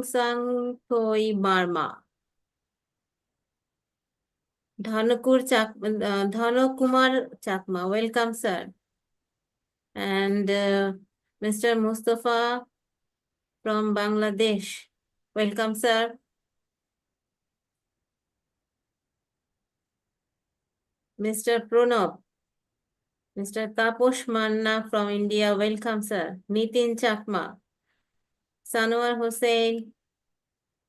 Sang Thoi Barma. Dhanakumar Chakma, welcome, sir. And Mr. Mustafa from Bangladesh, welcome, sir. Mr. Pranab, Mr. Taposh Manna from India, welcome, sir. Nitin Chakma, Sanwar Hussain,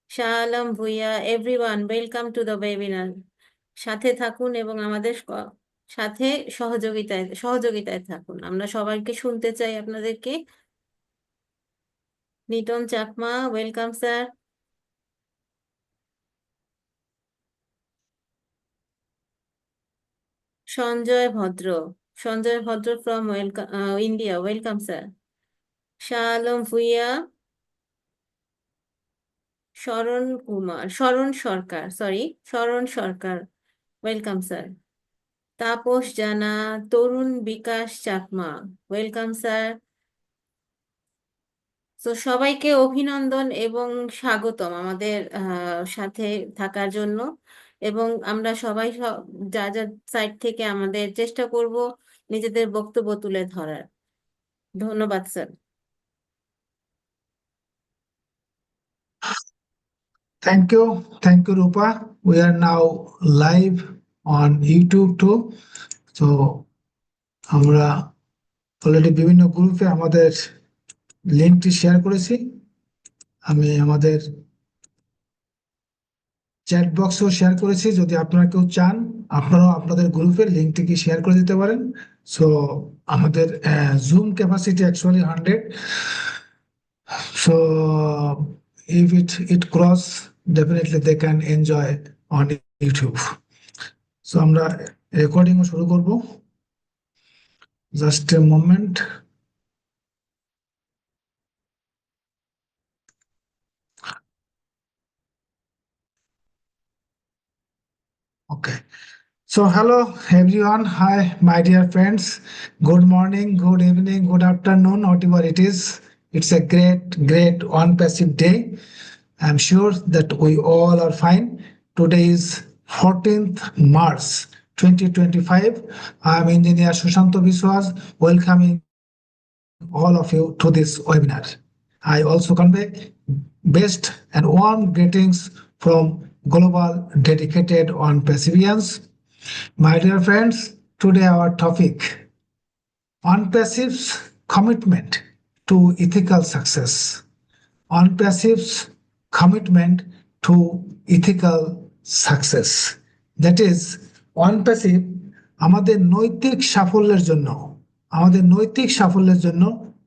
Shah Alam Bhuiya, everyone, welcome to the webinar. সাথে থাকুন এবং আমাদের সাথে সহযোগিতায় থাকুন। আমরা সবাইকে শুনতে চাই আপনাদেরকে। Nitan Chakma, welcome sir. Sanjay Bhadra from India, welcome sir. Shah Alam Bhuiyan, Sharan Sarkar, welcome sir. Tapas Jana, Tarun Bikash Chakma, welcome sir. তো সবাইকে অভিনন্দন এবং স্বাগতম আমাদের সাথে থাকার জন্য। এবং আমরা সবাই যা যা সাইড থেকে আমাদের চেষ্টা করব নিজেদের বক্তব্য তুলে ধরার। ধন্যবাদ sir. Thank you, Rupa. We are now live on YouTube too. So আমরা অলরেডি বিভিন্ন গ্রুপে আমাদের লিঙ্কটি শেয়ার করেছি। আমি আমাদের চ্যাট বক্সেও শেয়ার করেছি। যদি আপনারা কেউ চান, আপনারাও আপনাদের গ্রুপের লিঙ্কটিকে শেয়ার করে দিতে পারেন। সো আমাদের zoom capacity actually 100. So if it cross, definitely they can enjoy on YouTube. So আমরা রেকর্ডিংও শুরু করব। Just a moment. Okay. So hello everyone. Hi, my dear friends. Good morning, good evening, good afternoon, whatever it is. It's a great ONPASSIVE day. I'm sure that we all are fine. Today is 14th March 2025. I'm Engineer Sushanto Biswas, welcoming all of you to this webinar. I also convey best and warm greetings from global dedicated ONPASSIVIANS. My dear friends, today our topic, ONPASSIVE's commitment to ethical success. ONPASSIVE's commitment to ethical success. That is, ONPASSIVE আমাদের নৈতিক সাফল্যের জন্য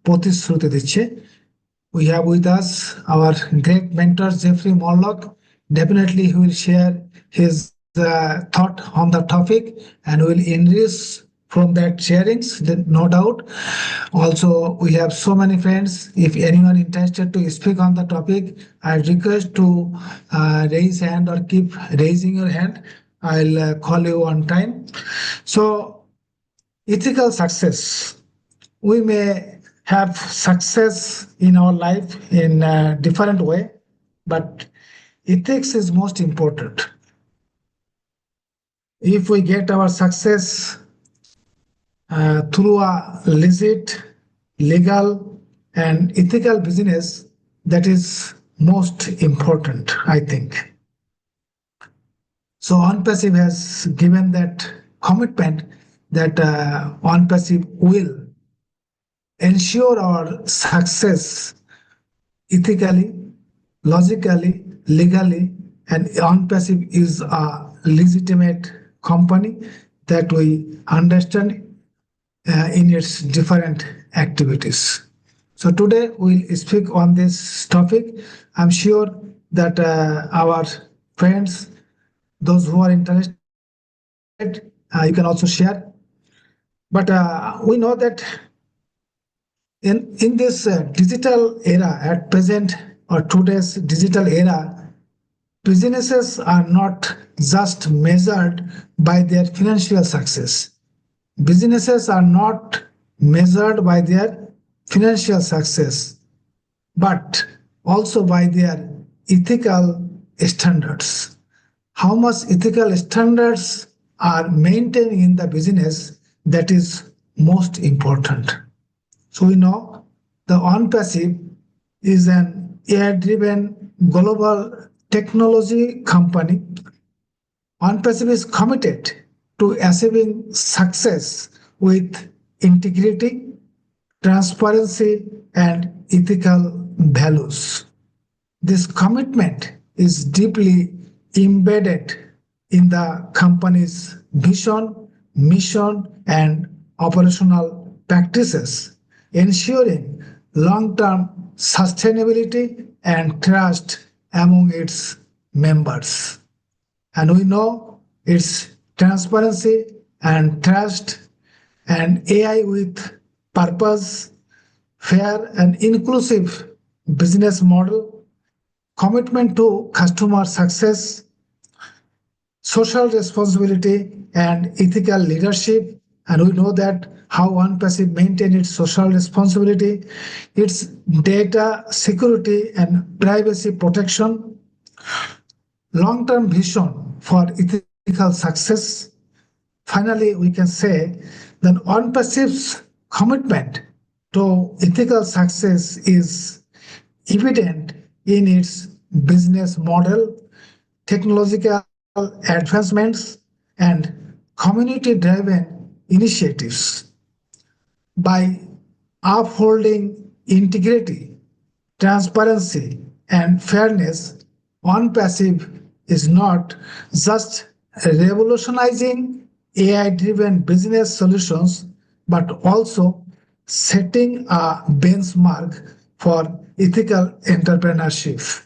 প্রতিশ্রুতি দিচ্ছে। We have with us our great mentor Jeffrey Morlock. Definitely he will share his thought on the topic and will enrich from that sharings, no doubt. Also, we have so many friends. If anyone interested to speak on the topic, I request to raise hand or keep raising your hand. I'll call you on time. So, ethical success. We may have success in our life in a different way, but ethics is most important. If we get our success through a legit, legal, and ethical business, that is most important, I think. So ONPASSIVE has given that commitment that ONPASSIVE will ensure our success ethically, logically, legally, and ONPASSIVE is a legitimate company that we understand in its different activities. So today we'll speak on this topic. I'm sure that our friends, those who are interested, you can also share. But we know that in this digital era, at present or today's digital era, businesses are not just measured by their financial success. Businesses are not measured by their financial success, but also by their ethical standards. How much ethical standards are maintained in the business, that is most important. So we know the ONPASSIVE is an AI-driven global technology company. ONPASSIVE is committed to achieving success with integrity, transparency, and ethical values. This commitment is deeply embedded in the company's vision, mission, and operational practices, ensuring long-term sustainability and trust among its members. And we know it's transparency and trust and AI with purpose, fair and inclusive business model, commitment to customer success, social responsibility, and ethical leadership. And we know that how OnePassive maintain its social responsibility, its data security and privacy protection, long-term vision for ethical success. Finally, we can say that OnePassive's commitment to ethical success is evident in its business model, technological advancements, and community-driven initiatives. By upholding integrity, transparency, and fairness, OnePassive is not just revolutionizing AI-driven business solutions, but also setting a benchmark for ethical entrepreneurship.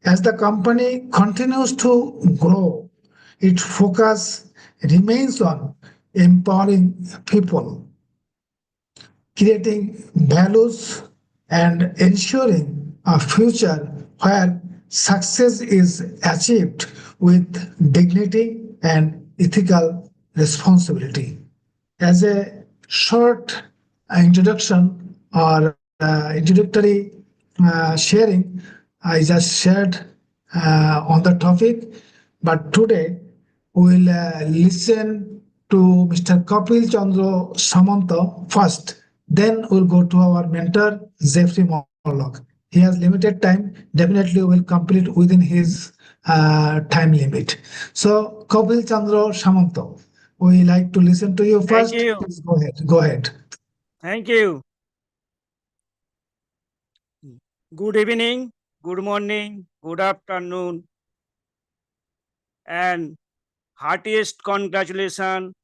As the company continues to grow, its focus remains on empowering people, creating values, and ensuring a future where success is achieved with dignity and ethical responsibility. As a short introduction or introductory sharing, I just shared on the topic, but today we will listen to Mr. Kapil Chandra Samanta first. Then we'll go to our mentor, Jeffrey Morlock. He has limited time. Definitely will complete within his time limit. So, Kapil Chandra Samanta, we like to listen to you Thank first. you. Please go ahead. Go ahead. Thank you. Good evening, good morning, good afternoon, and heartiest congratulations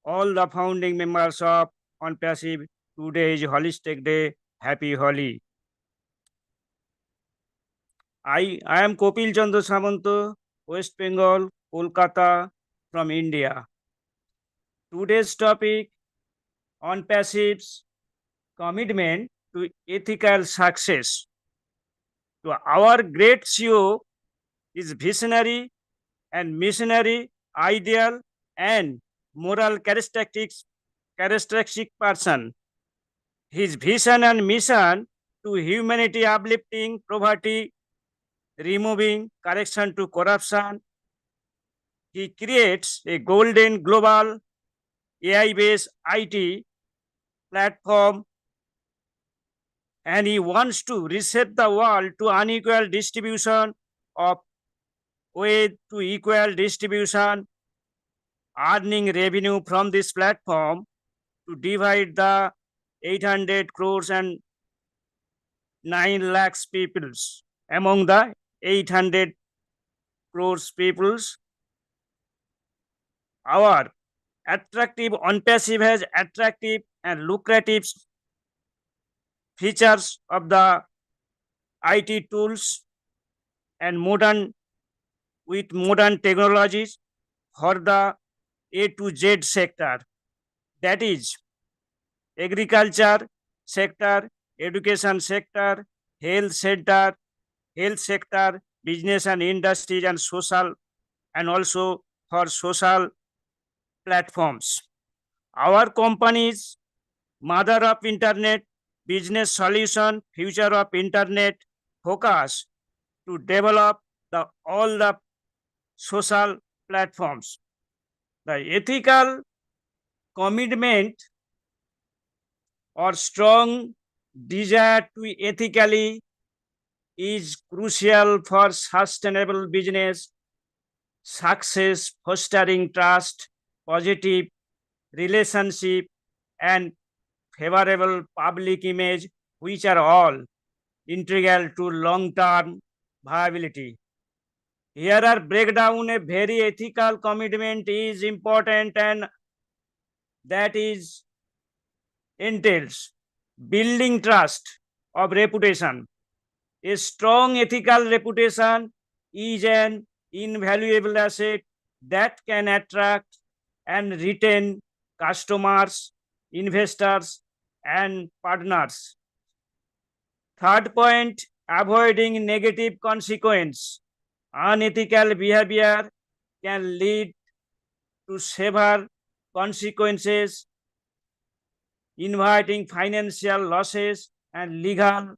all the founding members of ONPASSIVE. Today is Holistic Day. Happy Holi. I am Kopil Chandra Samanta, West Bengal, Kolkata, from India. Today's topic, ONPASSIVE's commitment to ethical success. So our great CEO is visionary and missionary, ideal and moral characteristic person. His vision and mission to humanity uplifting poverty, removing correction to corruption. He creates a golden global AI-based IT platform, and he wants to reset the world to unequal distribution of wealth to equal distribution, earning revenue from this platform to divide the 800 crores and 9 lakhs peoples among the 800 crores peoples. Our attractive ONPASSIVE has attractive and lucrative features of the IT tools and modern technologies for the A to Z sector, that is agriculture sector, education sector, health sector, business and industries, and social, and also for social platforms. Our company's mother of internet, business solution, future of internet, focus to develop all the social platforms. The ethical commitment or strong desire to ethically is crucial for sustainable business success, fostering trust, positive relationship, and favorable public image, which are all integral to long-term viability. Here are breakdown a very ethical commitment is important, and that is entails building trust of reputation. A strong ethical reputation is an invaluable asset that can attract and retain customers, investors, and partners. Third point, avoiding negative consequence. Unethical behavior can lead to severe consequences, inviting financial losses and legal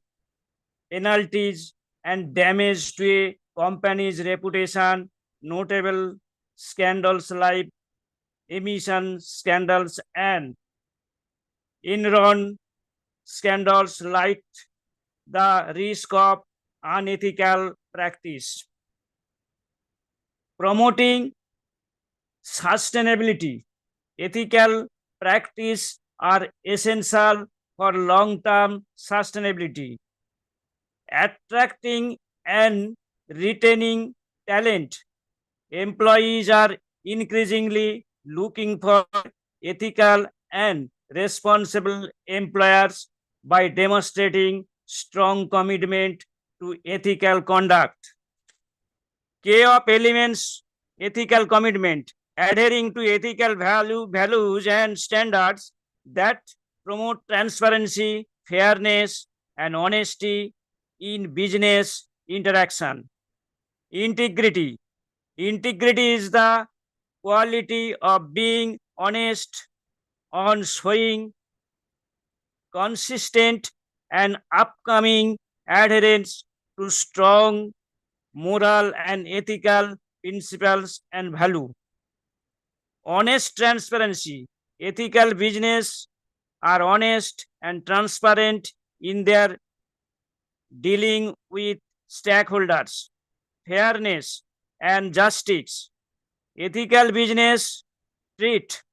penalties and damage to a company's reputation. Notable scandals like emission scandals and Enron scandals like the risk of unethical practice. Promoting sustainability, ethical practice are essential for long-term sustainability. Attracting and retaining talent. Employees are increasingly looking for ethical and responsible employers by demonstrating strong commitment to ethical conduct. K of elements, ethical commitment, adhering to ethical values and standards that promote transparency, fairness, and honesty in business interaction. Integrity. Integrity is the quality of being honest, on showing consistent and upcoming adherence to strong moral and ethical principles and value. Honest transparency. Ethical business are honest and transparent in their dealing with stakeholders. Fairness and justice. Ethical business treat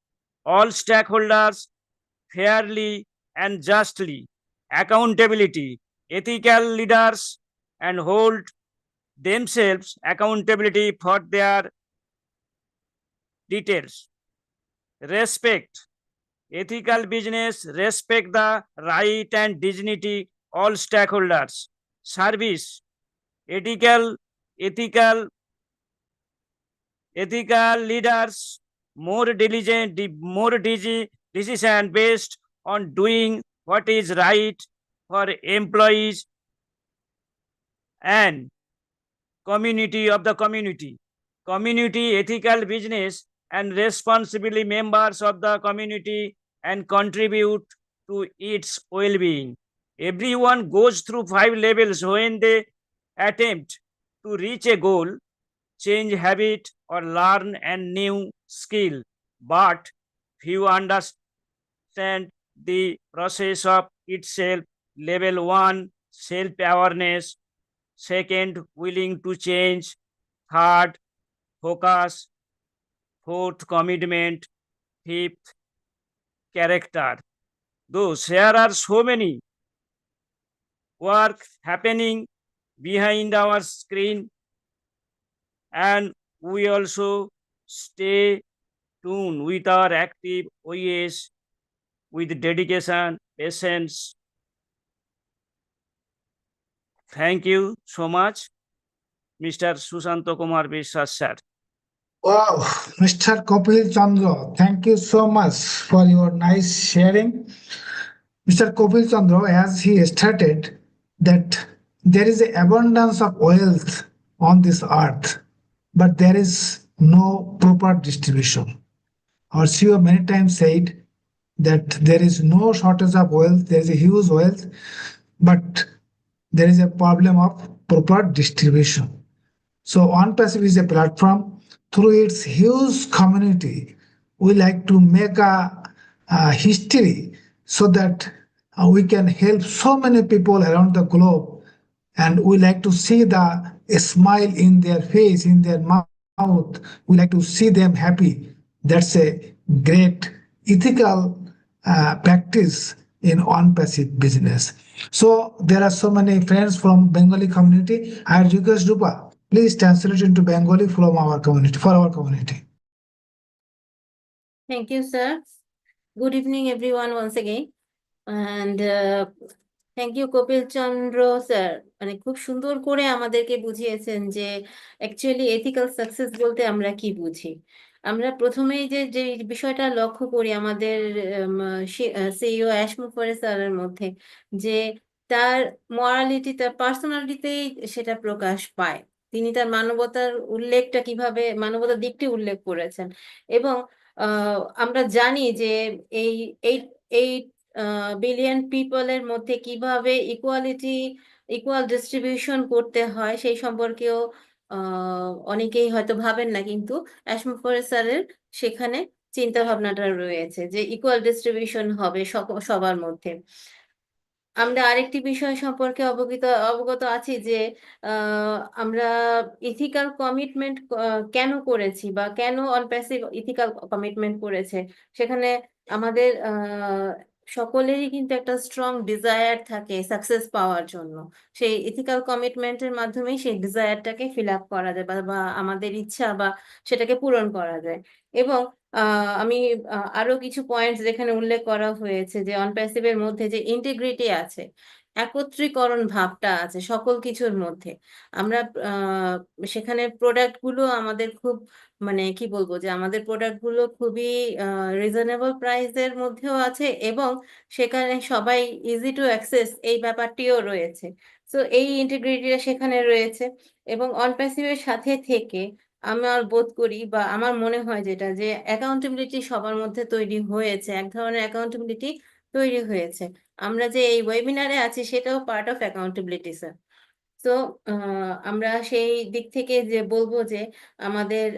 all stakeholders fairly and justly. Accountability. Ethical leaders and hold themselves accountability for their details. Respect. Ethical business respect the right and dignity all stakeholders. Service. Ethical leaders more diligent, decision based on doing what is right for employees and community of the community. Community ethical business and responsibly members of the community and contribute to its well-being. Everyone goes through 5 levels when they attempt to reach a goal, change habit, or learn a new skill. But few understand the process of itself. Level 1, self-awareness. Second, willing to change. Third, focus. Fourth, commitment. Fifth, character. Those there are so many work happening behind our screen, and we also stay tuned with our active OES with dedication, patience. Thank you so much, Mr. Sushanto Kumar Biswas, sir. Wow, Mr. Kapil Chandra, thank you so much for your nice sharing. Mr. Kapil Chandra, as he stated that there is an abundance of wealth on this earth, but there is no proper distribution. Our CEO many times said that there is no shortage of wealth, there is a huge wealth, but there is a problem of proper distribution. So ONPASSIVE is a platform through its huge community. We like to make a history so that we can help so many people around the globe, and we like to see the smile in their face, in their mouth. We like to see them happy. That's a great ethical practice in ONPASSIVE business. So there are so many friends from Bengali community. I request Rupa, please translate into Bengali from our community, for our community. Thank you, sir. Good evening, everyone, once again. And thank you Kapil Chandra sir, মানে খুব সুন্দর করে আমাদেরকে বুঝিয়েছেন যে actually ethical success বলতে আমরা কি বুঝি। আমরা প্রথমেই যে যে বিষয়টা লক্ষ্য করি আমাদের সিইও অ্যাশমুখরে স্যারের মধ্যে, যে তার মরালিটি, তার পার্সোনালিটিতেই সেটা প্রকাশ পায়। তিনি তার মানবতার উল্লেখটা কিভাবে, মানবতার দিকটি উল্লেখ করেছেন। এবং আমরা জানি যে এই এই এই বিলিয়ন পিপলের মধ্যে কিভাবে ইকুয়াল ডিস্ট্রিবিউশন করতে হয় সেই সম্পর্কেও অনেকেই হয়তো ভাবেন না, কিন্তু অ্যাশমুখরে স্যারের সেখানে চিন্তা ভাবনাটা রয়েছে যে ইকুয়াল ডিস্ট্রিবিউশন হবে সবার মধ্যে। আমরা আরেকটি বিষয় সম্পর্কে অবগত আছি যে আমরা ইথিক্যাল কমিটমেন্ট কেন করেছি বা কেন অনপ্যাসিভ ইথিক্যাল কমিটমেন্ট করেছে, সেখানে আমাদের সকলেরই কিন্তু একটা স্ট্রং ডিজায়ার থাকে সাকসেস পাওয়ার জন্য। সেই ইথিক্যাল কমিটমেন্টের মাধ্যমেই সেই ডিজায়ারটাকে ফিল আপ করা যায় বা আমাদের ইচ্ছা বা সেটাকে পূরণ করা যায়। এবং আমি আরো কিছু পয়েন্টস যেখানে উল্লেখ করা হয়েছে যে অনপ্যাসিভের মধ্যে যে ইন্টিগ্রিটি আছে, একত্রীকরণ ভাবটা আছে সকল কিছুর মধ্যে। আমরা সেখানে প্রোডাক্ট গুলো আমাদের খুব, মানে কি বলবো, যে আমাদের প্রোডাক্ট গুলো খুবই রিজনেবল প্রাইসের মধ্যেও আছে এবং সেখানে সবাই ইজি টু অ্যাক্সেস এই ব্যাপারটিও রয়েছে। তো এই ইন্টিগ্রিটিটা সেখানে রয়েছে। এবং অনপ্যাসিভের সাথে থেকে আমার বোধ করি বা আমার মনে হয় যেটা, যে অ্যাকাউন্টেবিলিটি সবার মধ্যে তৈরি হয়েছে, এক ধরনের অ্যাকাউন্টেবিলিটি তৈরি হয়েছে। আমরা যে এই ওয়েবিনারে আছি সেটাও পার্ট অফ অ্যাকাউন্টেবিলিটি, স্যার। তো আমরা সেই দিক থেকে যে বলবো যে আমাদের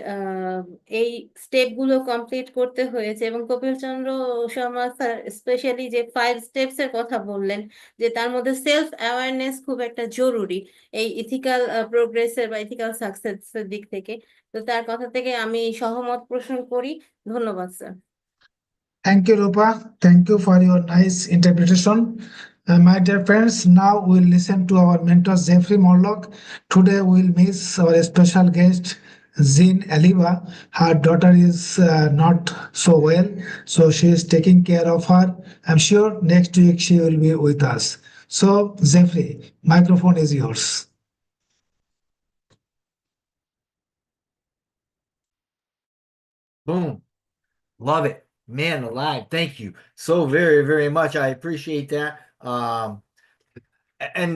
এই স্টেপগুলো কমপ্লিট করতে হয়েছে। এবং কপিল চন্দ্র শর্মা স্যার স্পেশালি যে 5 স্টেপস এর কথা বললেন, যে তার মধ্যে সেলফ অ্যাওয়ারনেস খুব একটা জরুরি এই ইথিক্যাল প্রোগ্রেসের বা ইথিক্যাল সাকসেসের দিক থেকে। তো তার কথা থেকে আমি সহমত পোষণ করি। ধন্যবাদ, sir. Thank you, Rupa. Thank you for your nice interpretation. My dear friends, now we'll listen to our mentor Jeffrey Morlock. Today we'll miss our special guest Zin Aliba. Her daughter is not so well, so she is taking care of her. I'm sure next week she will be with us. So Jeffrey, microphone is yours. Boom. Love it. Man alive. Thank you so very, very much. I appreciate that. And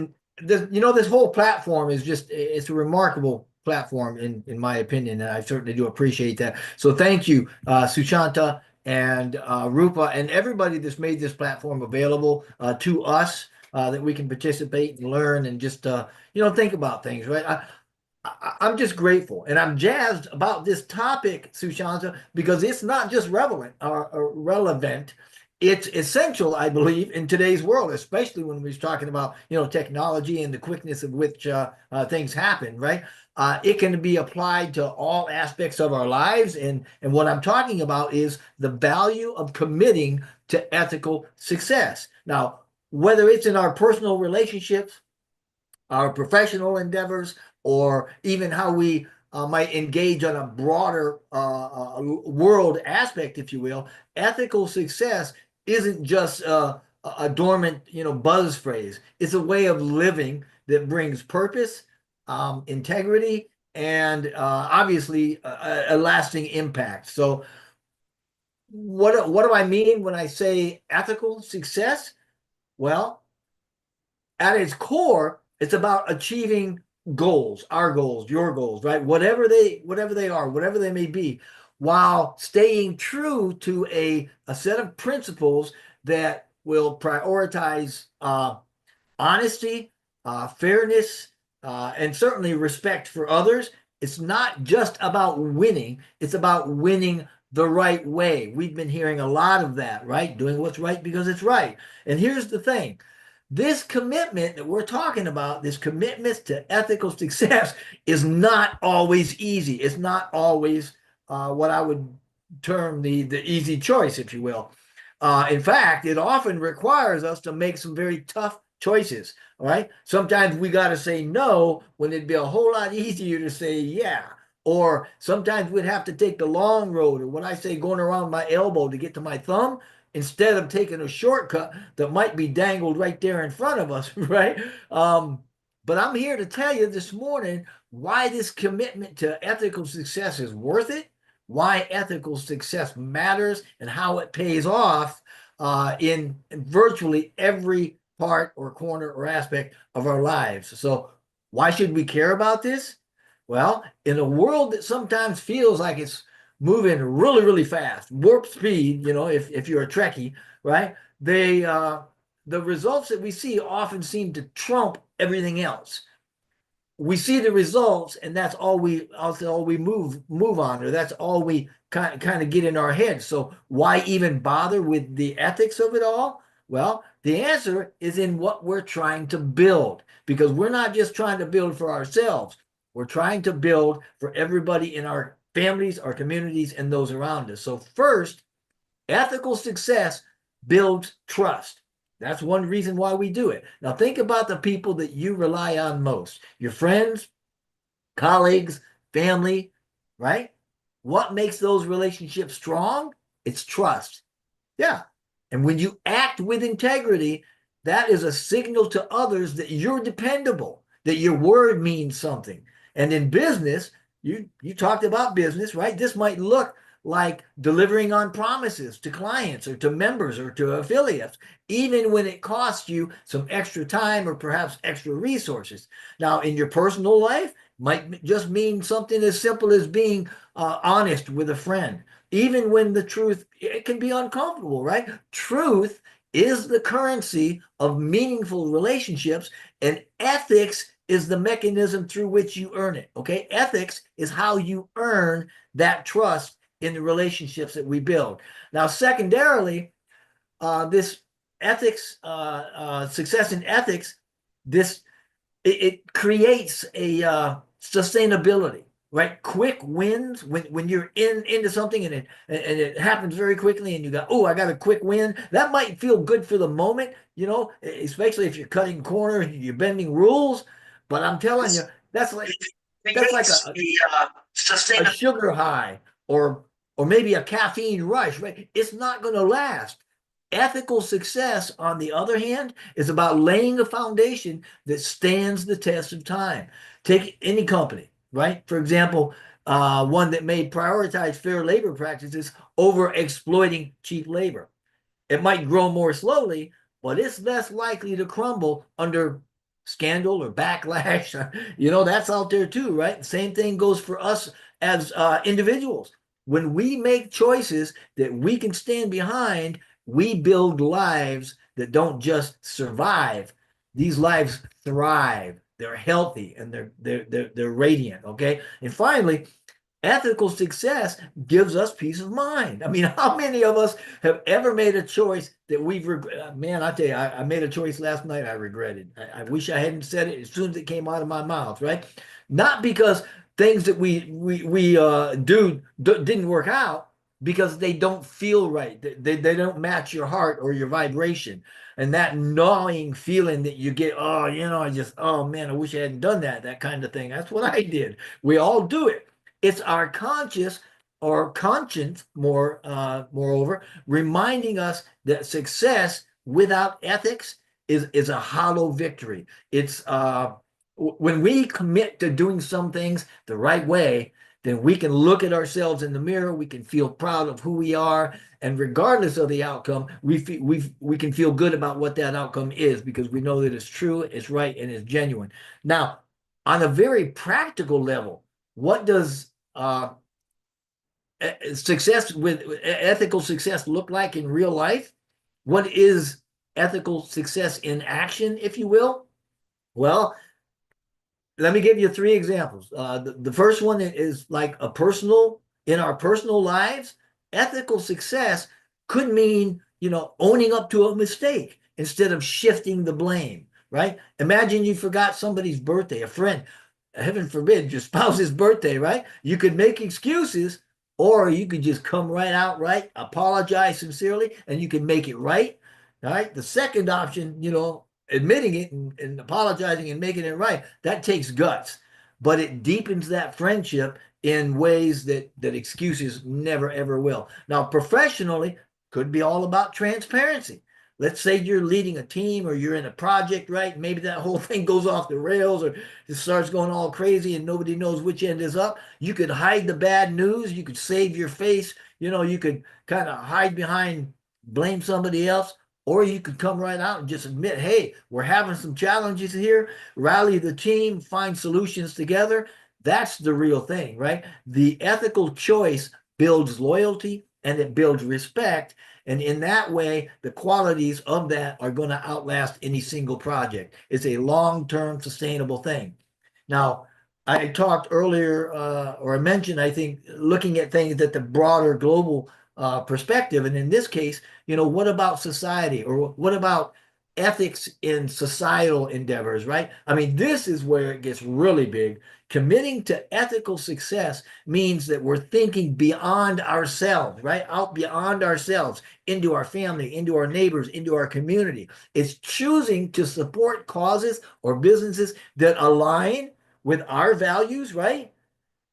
this, this whole platform is just, it's a remarkable platform in my opinion. And I certainly do appreciate that. So thank you, Sushanta and Rupa and everybody that's made this platform available to us, that we can participate and learn and just, think about things, right? I'm just grateful and I'm jazzed about this topic, Sushanta, because it's not just relevant or relevant. It's essential, I believe, in today's world, especially when we're talking about, technology and the quickness of which things happen, right? It can be applied to all aspects of our lives. And what I'm talking about is the value of committing to ethical success. Now, whether it's in our personal relationships, our professional endeavors, or even how we might engage on a broader world aspect, if you will, ethical success isn't just a dormant, buzz phrase. It's a way of living that brings purpose, integrity, and obviously a lasting impact. So what do I mean when I say ethical success? Well, at its core, it's about achieving goals, our goals, your goals, right? Whatever they are, whatever they may be, while staying true to a set of principles that will prioritize honesty, fairness, and certainly respect for others. It's not just about winning, it's about winning the right way. We've been hearing a lot of that, right? Doing what's right because it's right. And here's the thing. This commitment that we're talking about, this commitment to ethical success, is not always easy. It's not always what I would term the easy choice, if you will. In fact, it often requires us to make some very tough choices. All right. Sometimes we got to say no when it'd be a whole lot easier to say yeah. Or sometimes we'd have to take the long road, or what I say, going around my elbow to get to my thumb, instead of taking a shortcut that might be dangled right there in front of us, right? But I'm here to tell you this morning why this commitment to ethical success is worth it, why ethical success matters, and how it pays off in virtually every part or corner or aspect of our lives. So why should we care about this? Well, in a world that sometimes feels like it's moving really, really fast, warp speed, you know, if you're a Trekkie, right? The results that we see often seem to trump everything else. We see the results, and that's all we move on, or that's all we kind of get in our head. So why even bother with the ethics of it all? Well, the answer is in what we're trying to build, because we're not just trying to build for ourselves. We're trying to build for everybody in our families, our communities, and those around us. So first, ethical success builds trust. That's one reason why we do it. Now think about the people that you rely on most, your friends, colleagues, family, right? What makes those relationships strong? It's trust. Yeah. And when you act with integrity, that is a signal to others that you're dependable, that your word means something. And in business, you talked about business, right? This might look like delivering on promises to clients or to members or to affiliates, even when it costs you some extra time or perhaps extra resources. Now, in your personal life, might just mean something as simple as being honest with a friend, even when the truth, it can be uncomfortable, right? Truth is the currency of meaningful relationships, and ethics is the mechanism through which you earn it, okay? Ethics is how you earn that trust in the relationships that we build. Now, secondarily, this ethics, success in ethics, it creates a sustainability, right? Quick wins when you're into something and it happens very quickly, and you go, oh, I got a quick win. That might feel good for the moment, you know, especially if you're cutting corners, you're bending rules. But I'm telling you, that's like a sugar high, or maybe a caffeine rush, right? It's not going to last. Ethical success, on the other hand, is about laying a foundation that stands the test of time. Take any company, right? For example, one that may prioritize fair labor practices over exploiting cheap labor. It might grow more slowly, but it's less likely to crumble under scandal or backlash. You know, that's out there too, right? Same thing goes for us as individuals. When we make choices that we can stand behind, we build lives that don't just survive. These lives thrive. They're healthy, and they're radiant. Okay. And finally, ethical success gives us peace of mind. I mean, how many of us have ever made a choice that we've regretted? Man, I tell you, I made a choice last night I regretted. I wish I hadn't said it as soon as it came out of my mouth, right? Not because things that we didn't work out, because they don't feel right. They don't match your heart or your vibration. And that gnawing feeling that you get, oh, you know, oh man, I wish I hadn't done that, that kind of thing. That's what I did. We all do it. It's our conscience moreover, reminding us that success without ethics is a hollow victory. It's when we commit to doing some things the right way, then we can look at ourselves in the mirror. We can feel proud of who we are, and regardless of the outcome, we can feel good about what that outcome is, because we know that it's true, it's right, and it's genuine. Now, on a very practical level, what does success with ethical success look like in real life? What is ethical success in action, if you will? Well, let me give you 3 examples. The first one is like in our personal lives. Ethical success could mean, owning up to a mistake instead of shifting the blame, right? Imagine you forgot somebody's birthday, a friend, heaven forbid, your spouse's birthday, right? You could make excuses, or you could just come right out, right? Apologize sincerely, and you can make it right. All right. The second option, admitting it and apologizing and making it right, that takes guts, but it deepens that friendship in ways that excuses never ever will. Now, professionally, could be all about transparency. Let's say you're leading a team or you're in a project, right? Maybe that whole thing goes off the rails or it starts going all crazy and nobody knows which end is up. You could hide the bad news. You could save your face. You could kind of hide behind, blame somebody else. Or you could come right out and just admit, hey, we're having some challenges here, rally the team, find solutions together. That's the real thing, right? The ethical choice builds loyalty and it builds respect. And in that way, the qualities of that are going to outlast any single project. It's a long-term sustainable thing. Now, I talked earlier, or I mentioned, I think, looking at things at the broader global perspective. And in this case, what about society, or what about ethics in societal endeavors, right? I mean, this is where it gets really big. Committing to ethical success means that we're thinking beyond ourselves, right? Out beyond ourselves, into our family, into our neighbors, into our community. It's choosing to support causes or businesses that align with our values, right?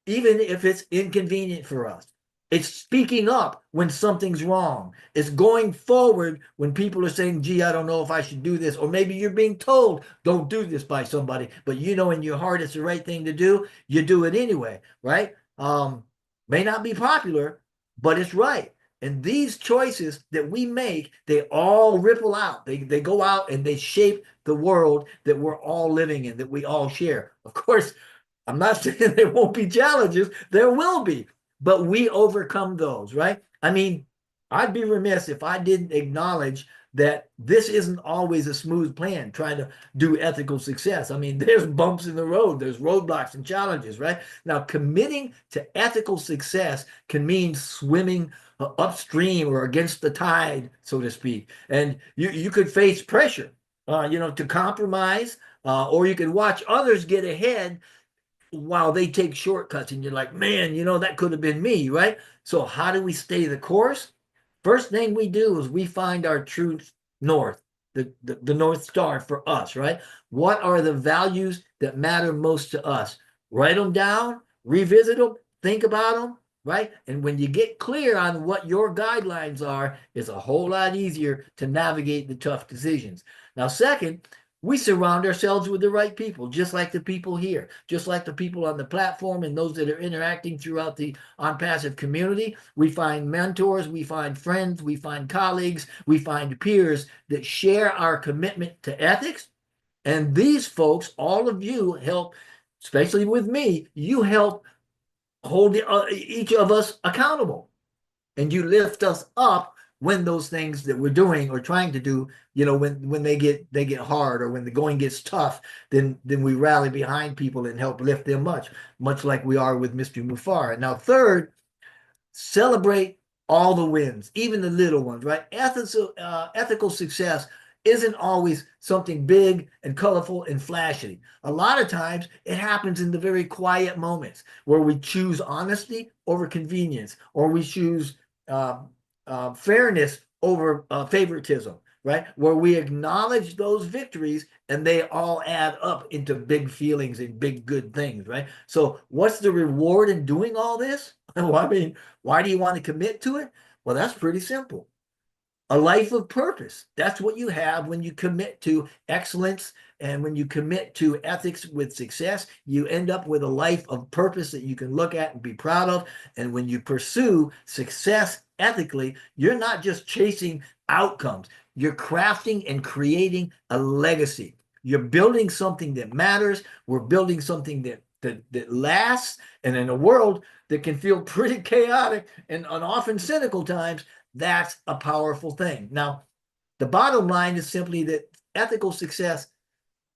Even if it's inconvenient for us. It's speaking up when something's wrong. It's going forward when people are saying, gee, I don't know if I should do this. Or maybe you're being told, don't do this by somebody, but you know in your heart it's the right thing to do. You do it anyway, right? May not be popular, but it's right. And these choices that we make, they all ripple out. They go out and they shape the world that we're all living in, that we all share. Of course, I'm not saying there won't be challenges. There will be, but we overcome those, right? I mean, I'd be remiss if I didn't acknowledge that this isn't always a smooth plan trying to do ethical success. I mean, there's bumps in the road, there's roadblocks and challenges, right? Now, committing to ethical success can mean swimming upstream or against the tide, so to speak. And you could face pressure, to compromise, or you could watch others get ahead while they take shortcuts, and you're like, man, that could have been me, right? So how do we stay the course? First thing we do is we find our true north, the North Star for us, right? What are the values that matter most to us? Write them down, revisit them, think about them, right? And when you get clear on what your guidelines are, it's a whole lot easier to navigate the tough decisions. Now, second, we surround ourselves with the right people, just like the people here, just like the people on the platform and those that are interacting throughout the ONPASSIVE community. We find mentors, we find friends, we find colleagues, we find peers that share our commitment to ethics. And these folks, all of you help, especially with me, you help hold each of us accountable. And you lift us up when those things that we're doing or trying to do, when they get hard, or when the going gets tough, then we rally behind people and help lift them much like we are with Mr. Mufar. Now, third, celebrate all the wins, even the little ones, right? Ethical success isn't always something big and colorful and flashy. A lot of times it happens in the very quiet moments where we choose honesty over convenience, or we choose fairness over favoritism, right? Where we acknowledge those victories and they all add up into big feelings and big good things, right? So what's the reward in doing all this? Well, I mean, why do you want to commit to it? Well, that's pretty simple. A life of purpose. That's what you have when you commit to excellence, and when you commit to ethics with success. You end up with a life of purpose that you can look at and be proud of. And when you pursue success ethically, you're not just chasing outcomes. You're crafting and creating a legacy. You're building something that matters. We're building something that lasts. And in a world that can feel pretty chaotic and often cynical times, that's a powerful thing. Now, the bottom line is simply that ethical success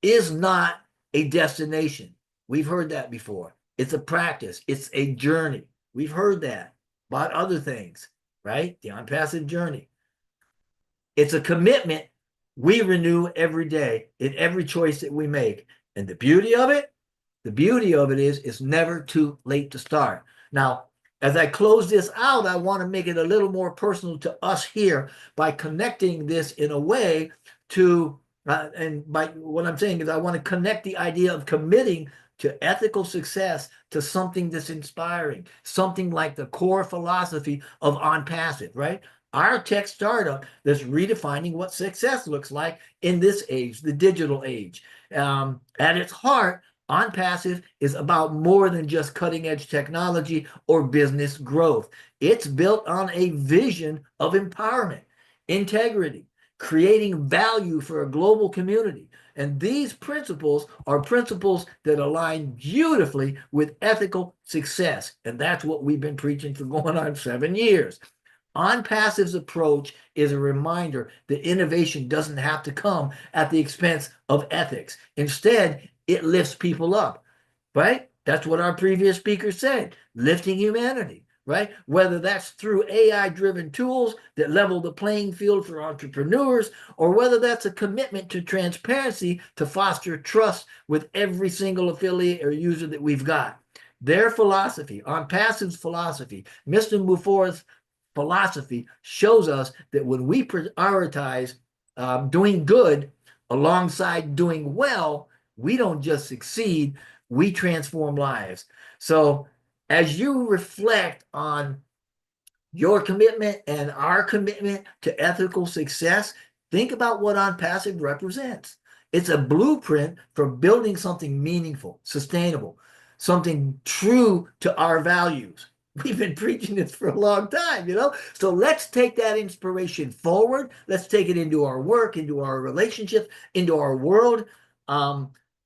is not a destination. We've heard that before. It's a practice. It's a journey. We've heard that about other things, right? The ONPASSIVE journey. It's a commitment we renew every day in every choice that we make. And the beauty of it is it's never too late to start. Now, as I close this out, I want to make it a little more personal to us here by connecting this in a way to, and by what I'm saying is I want to connect the idea of committing to ethical success to something that's inspiring, something like the core philosophy of ONPASSIVE, right? Our tech startup that's redefining what success looks like in this age, the digital age. At its heart, ONPASSIVE is about more than just cutting edge technology or business growth. It's built on a vision of empowerment, integrity, creating value for a global community. And these principles are principles that align beautifully with ethical success. And that's what we've been preaching for going on 7 years. ONPASSIVE's approach is a reminder that innovation doesn't have to come at the expense of ethics. Instead, it lifts people up, right? That's what our previous speaker said, lifting humanity, right? Whether that's through AI-driven tools that level the playing field for entrepreneurs, or whether that's a commitment to transparency to foster trust with every single affiliate or user that we've got. Their philosophy, ONPASSIVE's philosophy, Mr. Mufora's philosophy shows us that when we prioritize doing good alongside doing well, we don't just succeed, we transform lives. So as you reflect on your commitment and our commitment to ethical success, think about what ONPASSIVE represents. It's a blueprint for building something meaningful, sustainable, something true to our values. We've been preaching this for a long time, you know? So let's take that inspiration forward. Let's take it into our work, into our relationships, into our world.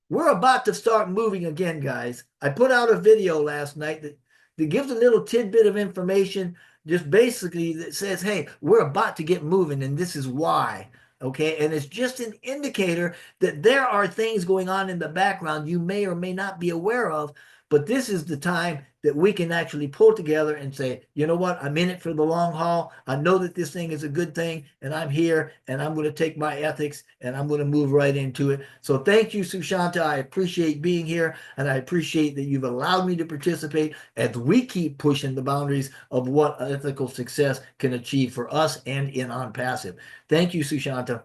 We're about to start moving again, guys. I put out a video last night that gives a little tidbit of information, just basically that says, hey, we're about to get moving, and this is why. Okay, and it's just an indicator that there are things going on in the background you may or may not be aware of, but this is the time that we can actually pull together and say, you know what, I'm in it for the long haul. I know that this thing is a good thing, and I'm here, and I'm going to take my ethics, and I'm going to move right into it. So thank you, Sushanta. I appreciate being here, and I appreciate that you've allowed me to participate as we keep pushing the boundaries of what ethical success can achieve for us and in ONPASSIVE. Thank you, Sushanta.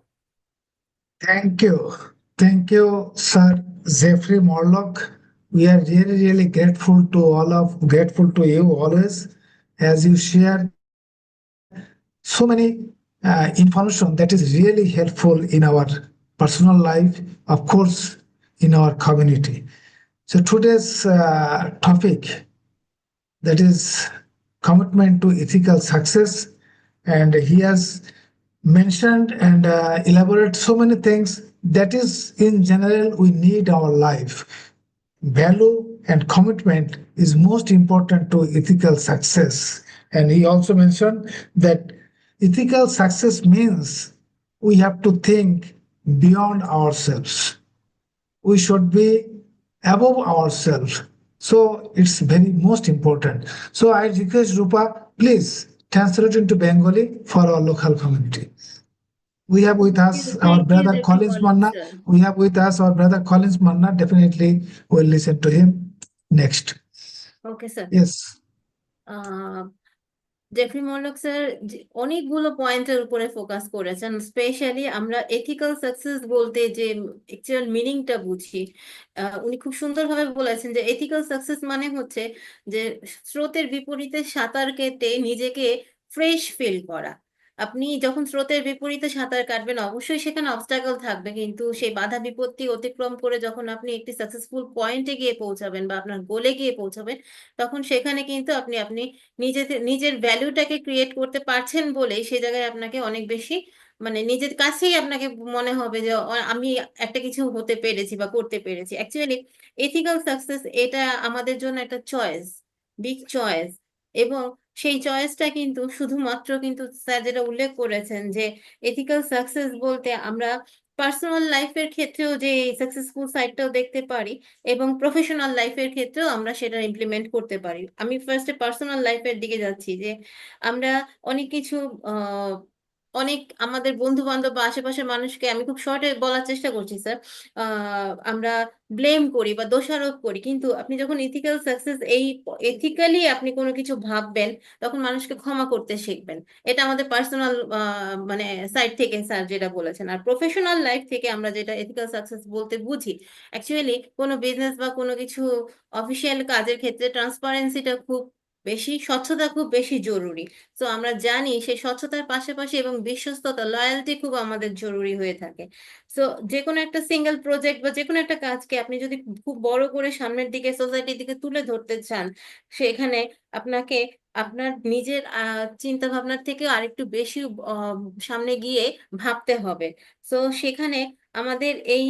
Thank you. Thank you, Sir Jeffrey Morlock. We are really grateful to you always, as you share so many information that is really helpful in our personal life, of course, in our community. So today's topic, that is commitment to ethical success, and he has mentioned and elaborated so many things that is in general we need our life. Value and commitment is most important to ethical success. And he also mentioned that ethical success means we have to think beyond ourselves. We should be above ourselves. So it's very most important. So I request Rupa, please translate into Bengali for our local community. We have with us our brother Collins Manna. We have with us our brother Collins Manna. Definitely we'll listen to him next. Okay, sir. Yes. Jeffrey Mallick sir অনেকগুলো পয়েন্টের উপরে focus করেছেন, specially আমরা ethical success বলতে যে actual মিনিংটা বুঝি, উনি খুব সুন্দরভাবে বলেছেন যে এথিক্যাল সাকসেস মানে হচ্ছে যে স্রোতের বিপরীতে সাঁতার কেটে নিজেকে ফ্রেশ ফিল করা। আপনি যখন স্রোতের বিপরীতে সাঁতার কাটবেন অবশ্যই সেখানে অবস্টাকল থাকবে, কিন্তু সেই বাধা বিপত্তি অতিক্রম করে যখন আপনি একটি সাকসেসফুল পয়েন্টে গিয়ে পৌঁছাবেন বা আপনার গোলে গিয়ে পৌঁছাবেন, তখন সেখানে কিন্তু আপনি নিজের ভ্যালুটাকে ক্রিয়েট করতে পারছেন বলেই সেই জায়গায় আপনাকে অনেক বেশি মানে নিজের কাছেই আপনাকে মনে হবে যে আমি একটা কিছু হতে পেরেছি বা করতে পেরেছি। অ্যাকচুয়ালি এথিক্যাল সাকসেস এটা আমাদের জন্য একটা চয়েস, বিগ চয়েস, এবং সেই চয়েসটা কিন্তু শুধুমাত্র কিন্তু স্যার যেটা উল্লেখ করেছেন যে এথিক্যাল সাকসেস বলতে আমরা পার্সোনাল লাইফের ক্ষেত্রেও যে সাকসেসফুল সাইডটাও দেখতে পারি এবং প্রফেশনাল লাইফের ক্ষেত্রেও আমরা সেটা ইমপ্লিমেন্ট করতে পারি। আমি ফার্স্টে পার্সোনাল লাইফের দিকে যাচ্ছি, যে আমরা অনেক কিছু অনেক আমাদের বন্ধু বান্ধব বা আশেপাশের মানুষকে, আমি খুব শর্টে বলার চেষ্টা করছি স্যার, আমরা ব্লেম করি বা দোষারোপ করি, কিন্তু আপনি যখন ইথিক্যাল সাকসেস, এই এথিক্যালি আপনি কোনো কিছু ভাববেন, তখন মানুষকে ক্ষমা করতে শিখবেন। এটা আমাদের পার্সোনাল মানে সাইড থেকে স্যার যেটা বলেছেন। আর প্রফেশনাল লাইফ থেকে আমরা যেটা এথিক্যাল সাকসেস বলতে বুঝি, অ্যাকচুয়ালি কোনো বিজনেস বা কোনো কিছু অফিসিয়াল কাজের ক্ষেত্রে ট্রান্সপারেন্সিটা খুব বেশি, স্বচ্ছতা খুব বেশি জরুরি। তো আমরা জানি সেই স্বচ্ছতার পাশাপাশি এবং বিশ্বস্ততা, লয়্যালটি খুব আমাদের জরুরি হয়ে থাকে। তো যে কোনো একটা সিঙ্গেল প্রজেক্ট বা যে কোনো একটা কাজকে আপনি যদি খুব বড় করে সামনের দিকে, সোসাইটির দিকে তুলে ধরতে চান, সেখানে আপনাকে আপনার নিজের চিন্তা ভাবনার থেকে আরেকটু বেশি আহ, সামনে গিয়ে ভাবতে হবে। তো সেখানে আমাদের এই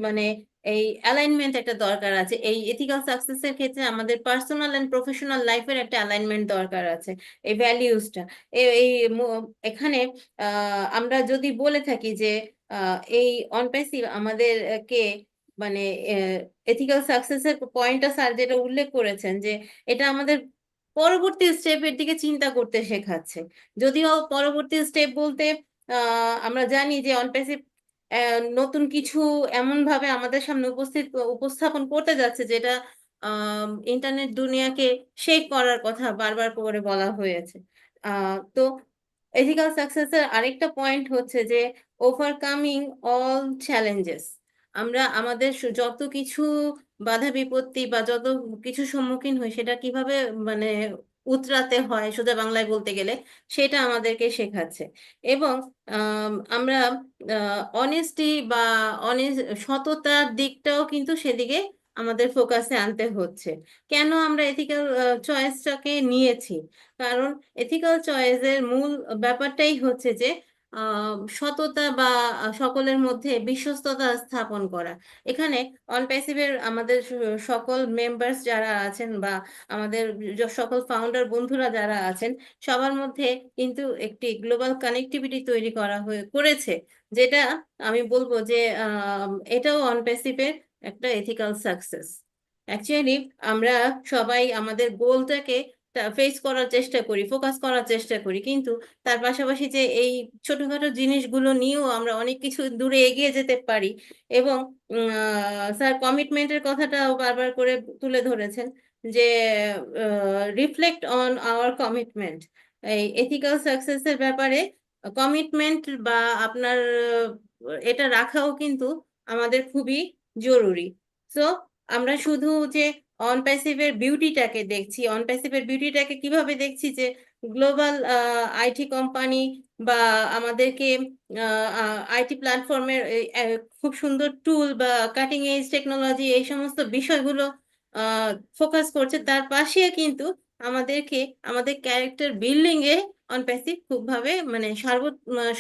মানে এই অ্যালাইনমেন্ট একটা দরকার আছে। এই এথিক্যাল সাকসেসের ক্ষেত্রে আমাদের পার্সোনাল এন্ড প্রফেশনাল লাইফের একটা অ্যালাইনমেন্ট দরকার আছে, এই ভ্যালিউসটা। এই এখানে আমরা যদি বলে থাকি যে এই অনপ্যাসিভ আমাদেরকে মানে এথিক্যাল সাকসেসের পয়েন্টটা স্যার যেটা উল্লেখ করেছেন, যে এটা আমাদের পরবর্তী স্টেপের দিকে চিন্তা করতে শেখাচ্ছে। যদিও পরবর্তী স্টেপ বলতে আমরা জানি যে অনপ্যাসিভ নতুন কিছু এমন ভাবে আমাদের সামনে উপস্থাপন করতে যাচ্ছে, যেটা ইন্টারনেট দুনিয়াকে শেক করার কথা বারবার করে বলা হয়েছে। তো এথিক্যাল সাকসেসের আরেকটা পয়েন্ট হচ্ছে যে ওভারকামিং অল চ্যালেঞ্জেস। আমরা আমাদের যত কিছু বাধা বিপত্তি বা যত কিছু সম্মুখীন হই, সেটা কিভাবে মানে উতরাতে হয়, সোজা বাংলায় বলতে গেলে, সেটা আমাদেরকে শেখাচ্ছে। এবং আমরা অনেস্টি বা সততার দিকটাও কিন্তু সেদিকে আমাদের ফোকাসে আনতে হচ্ছে। কেন আমরা এথিক্যাল চয়েসটাকে নিয়েছি? কারণ এথিক্যাল চয়েসের মূল ব্যাপারটাই হচ্ছে যে সততা বা সকলের মধ্যে বিশ্বস্ততা স্থাপন করা। এখানে অনপ্যাসিভের আমাদের সকল মেম্বার্স যারা আছেন বা আমাদের সকল ফাউন্ডার বন্ধুরা যারা আছেন, সবার মধ্যে কিন্তু একটি গ্লোবাল কানেক্টিভিটি তৈরি করেছে, যেটা আমি বলবো যে এটাও অনপ্যাসিভের একটা এথিক্যাল সাকসেস। অ্যাকচুয়ালি আমরা সবাই আমাদের গোলটাকে ফেস করার চেষ্টা করি, ফোকাস করার চেষ্টা করি, কিন্তু তার পাশাপাশি যে এই ছোটখাটো জিনিসগুলো নিয়েও আমরা অনেক কিছু দূরে এগিয়ে যেতে পারি। এবং স্যার কমিটমেন্টের কথাটাও বারবার করে তুলে ধরেছেন, যে রিফ্লেক্ট অন আওয়ার কমিটমেন্ট। এই এথিক্যাল সাকসেসের ব্যাপারে কমিটমেন্ট বা আপনার এটা রাখাও কিন্তু আমাদের খুবই জরুরি। সো আমরা শুধু যে অনপ্যাসিভের বিউটিটাকে দেখছি, অনপ্যাসিভের বিউটিটাকে কিভাবে দেখছি, যে গ্লোবাল আইটি কোম্পানি বা আমাদেরকে আইটি প্ল্যাটফর্মের খুব সুন্দর টুল বা কাটিং এজ টেকনোলজি, এই সমস্ত বিষয়গুলো ফোকাস করছে, তার পাশে কিন্তু আমাদেরকে আমাদের ক্যারেক্টার বিল্ডিং এ অনপ্যাসিভ খুবভাবে মানে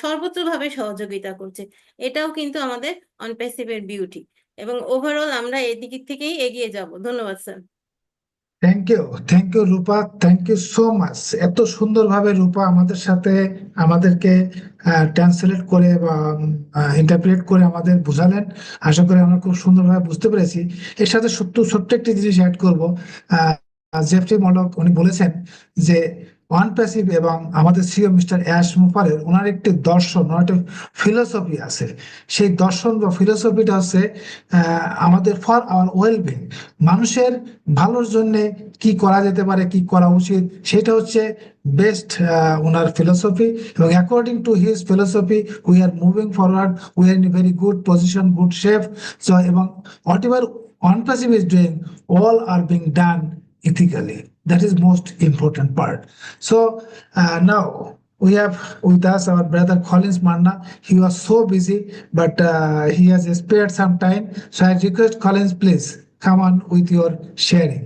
সর্বত্রভাবে সহযোগিতা করছে। এটাও কিন্তু আমাদের অনপ্যাসিভের বিউটি। এবং ওভারঅল আমরা এই দিক থেকেই এগিয়ে যাব। ধন্যবাদ sir. Thank you Rupa, thank you so much. এত সুন্দরভাবে রূপা আমাদের সাথে আমাদেরকে ট্রান্সলেট করে বা ইন্টারপ্রেট করে আমাদের বোঝালেন। আশা করি আমরা খুব সুন্দরভাবে বুঝতে পেরেছি। এর সাথে ছোট্ট একটি জিনিস অ্যাড করবো। জেফরি মলক উনি বলেছেন যে ওয়ান প্যাসিভ এবং আমাদের সিও মিস্টার অ্যাশ মুফারের ওনার একটি দর্শন, ওনার একটি ফিলোসফি আছে। সেই দর্শন বা ফিলোসফিটা হচ্ছে আমাদের ফর আওয়ার ওয়েলবিং, মানুষের ভালোর জন্য কি করা যেতে পারে, কি করা উচিত, সেটা হচ্ছে বেস্ট ওনার ফিলোসফি। এবং according to his philosophy we are moving forward, we are in very good position, good shape. So এবং whatever OnePassive is doing, all are being done ethically. That is most important part. So now we have with us our brother Collins Manna. He was so busy, but he has spared some time. So I request Collins, please come on with your sharing.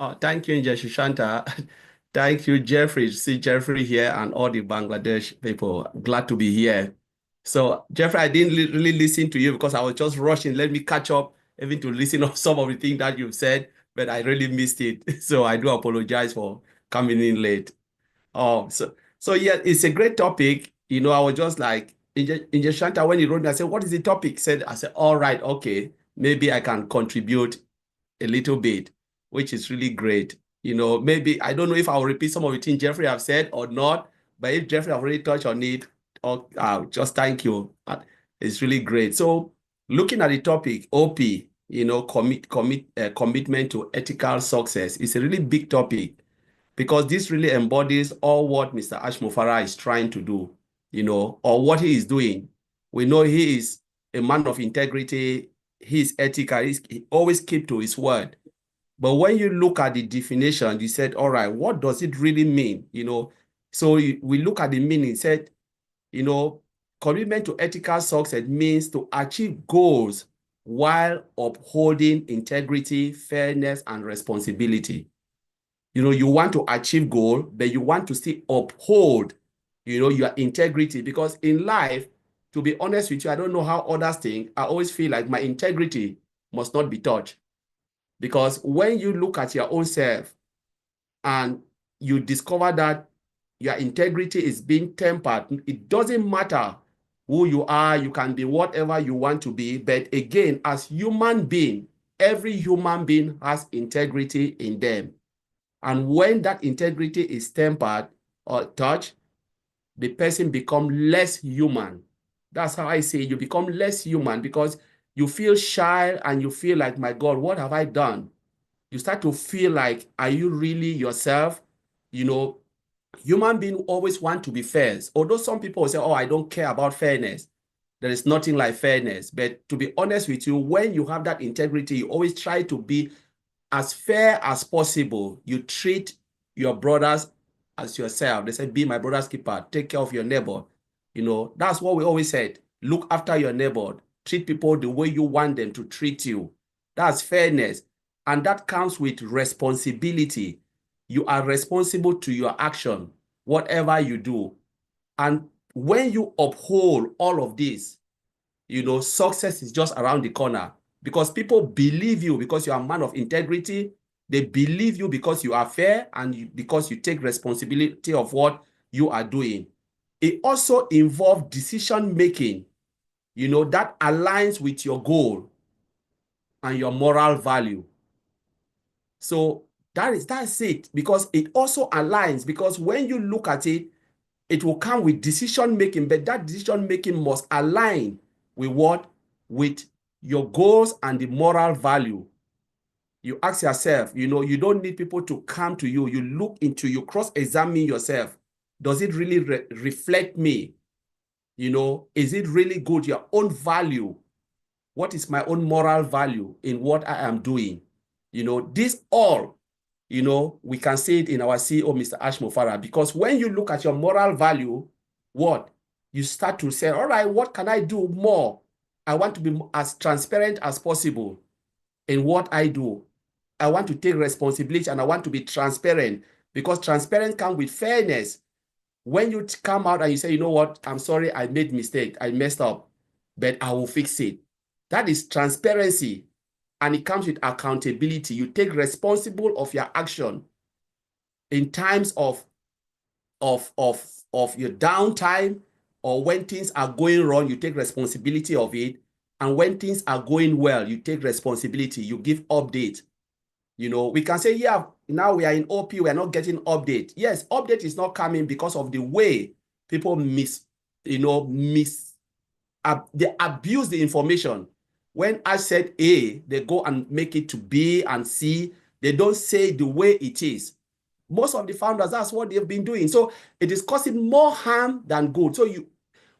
Oh, thank you, Inja Shushanta. Thank you, Jeffrey. See Jeffrey here and all the Bangladesh people. Glad to be here. So, Jeffrey, I didn't really listen to you because I was just rushing. Let me catch up, even to listen to some of the things that you've said, but I really missed it. So I do apologize for coming in late. Oh, so yeah, it's a great topic. You know, I was just like Engineer Shanta, when he wrote me, I said, what is the topic? I said, all right, okay, maybe I can contribute a little bit, which is really great. You know, maybe, I don't know if I'll repeat some of the things Jeffrey have said or not, but if Jeffrey have already touched on it, just thank you. It's really great. So looking at the topic, OP, you know, commitment to ethical success is a really big topic, because this really embodies all what Mr. Ashmofara is trying to do, you know, or what he is doing. We know he is a man of integrity. He is ethical. He always keep to his word. But when you look at the definition, you said, all right, what does it really mean? You know, so we look at the meaning, said, you know, commitment to ethical success means to achieve goals while upholding integrity, fairness, and responsibility. You know, you want to achieve goal, but you want to still uphold, you know, your integrity. Because in life, to be honest with you, I don't know how others think. I always feel like my integrity must not be touched. Because when you look at your own self and you discover that your integrity is being tempered, it doesn't matter who you are. You can be whatever you want to be. But again, as human being, every human being has integrity in them. And when that integrity is tempered or touched, the person becomes less human. That's how I say you become less human, because you feel shy and you feel like, my God, what have I done? You start to feel like, are you really yourself? You know, human beings always want to be fair. Although some people say, oh, I don't care about fairness. There is nothing like fairness. But to be honest with you, when you have that integrity, you always try to be as fair as possible. You treat your brothers as yourself. They say, be my brother's keeper. Take care of your neighbor. You know, that's what we always said. Look after your neighbor. Treat people the way you want them to treat you. That's fairness. And that comes with responsibility. You are responsible to your action, whatever you do. And when you uphold all of this, you know, success is just around the corner, because people believe you because you are a man of integrity. They believe you because you are fair and because you take responsibility of what you are doing. It also involves decision making, you know, that aligns with your goal and your moral value. So that's it, because it also aligns, because when you look at it, it will come with decision making, but that decision making must align with what? With your goals and the moral value. You ask yourself, you know, you don't need people to come to you. You look into, you cross-examine yourself. Does it really reflect me? You know, is it really good? Your own value. What is my own moral value in what I am doing? You know, this all, you know, we can say it in our CEO, Mr. Ashmofara, because when you look at your moral value, what? You start to say, all right, what can I do more? I want to be as transparent as possible in what I do. I want to take responsibility and I want to be transparent, because transparent comes with fairness. When you come out and you say, you know what, I'm sorry, I made mistake, I messed up, but I will fix it. That is transparency. And it comes with accountability. You take responsible of your action in times of your downtime, or when things are going wrong, you take responsibility of it. And when things are going well, you take responsibility. You give update. You know, we can say, yeah, now we are in OP, we are not getting update. Yes, update is not coming because of the way people they abuse the information. When I said A, they go and make it to B and C. They don't say the way it is. Most of the founders, that's what they've been doing. So it is causing more harm than good. So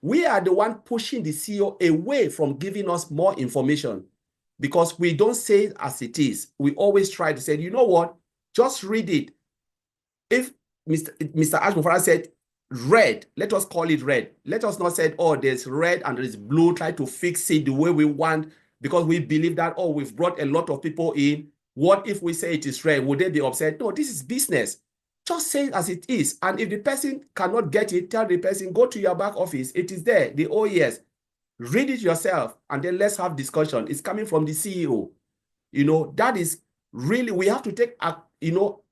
we are the one pushing the CEO away from giving us more information, because we don't say it as it is. We always try to say, you know what, just read it. If Mr. Ashmofara said red, let us call it red. Let us not say, oh, there's red and there's blue, try to fix it the way we want, because we believe that, oh, we've brought a lot of people in. What if we say it is red? Would they be upset? No, this is business. Just say it as it is. And if the person cannot get it, tell the person, go to your back office. It is there, the OES. Read it yourself, and then let's have discussion. It's coming from the CEO. You know, that is really, we have to take, you know,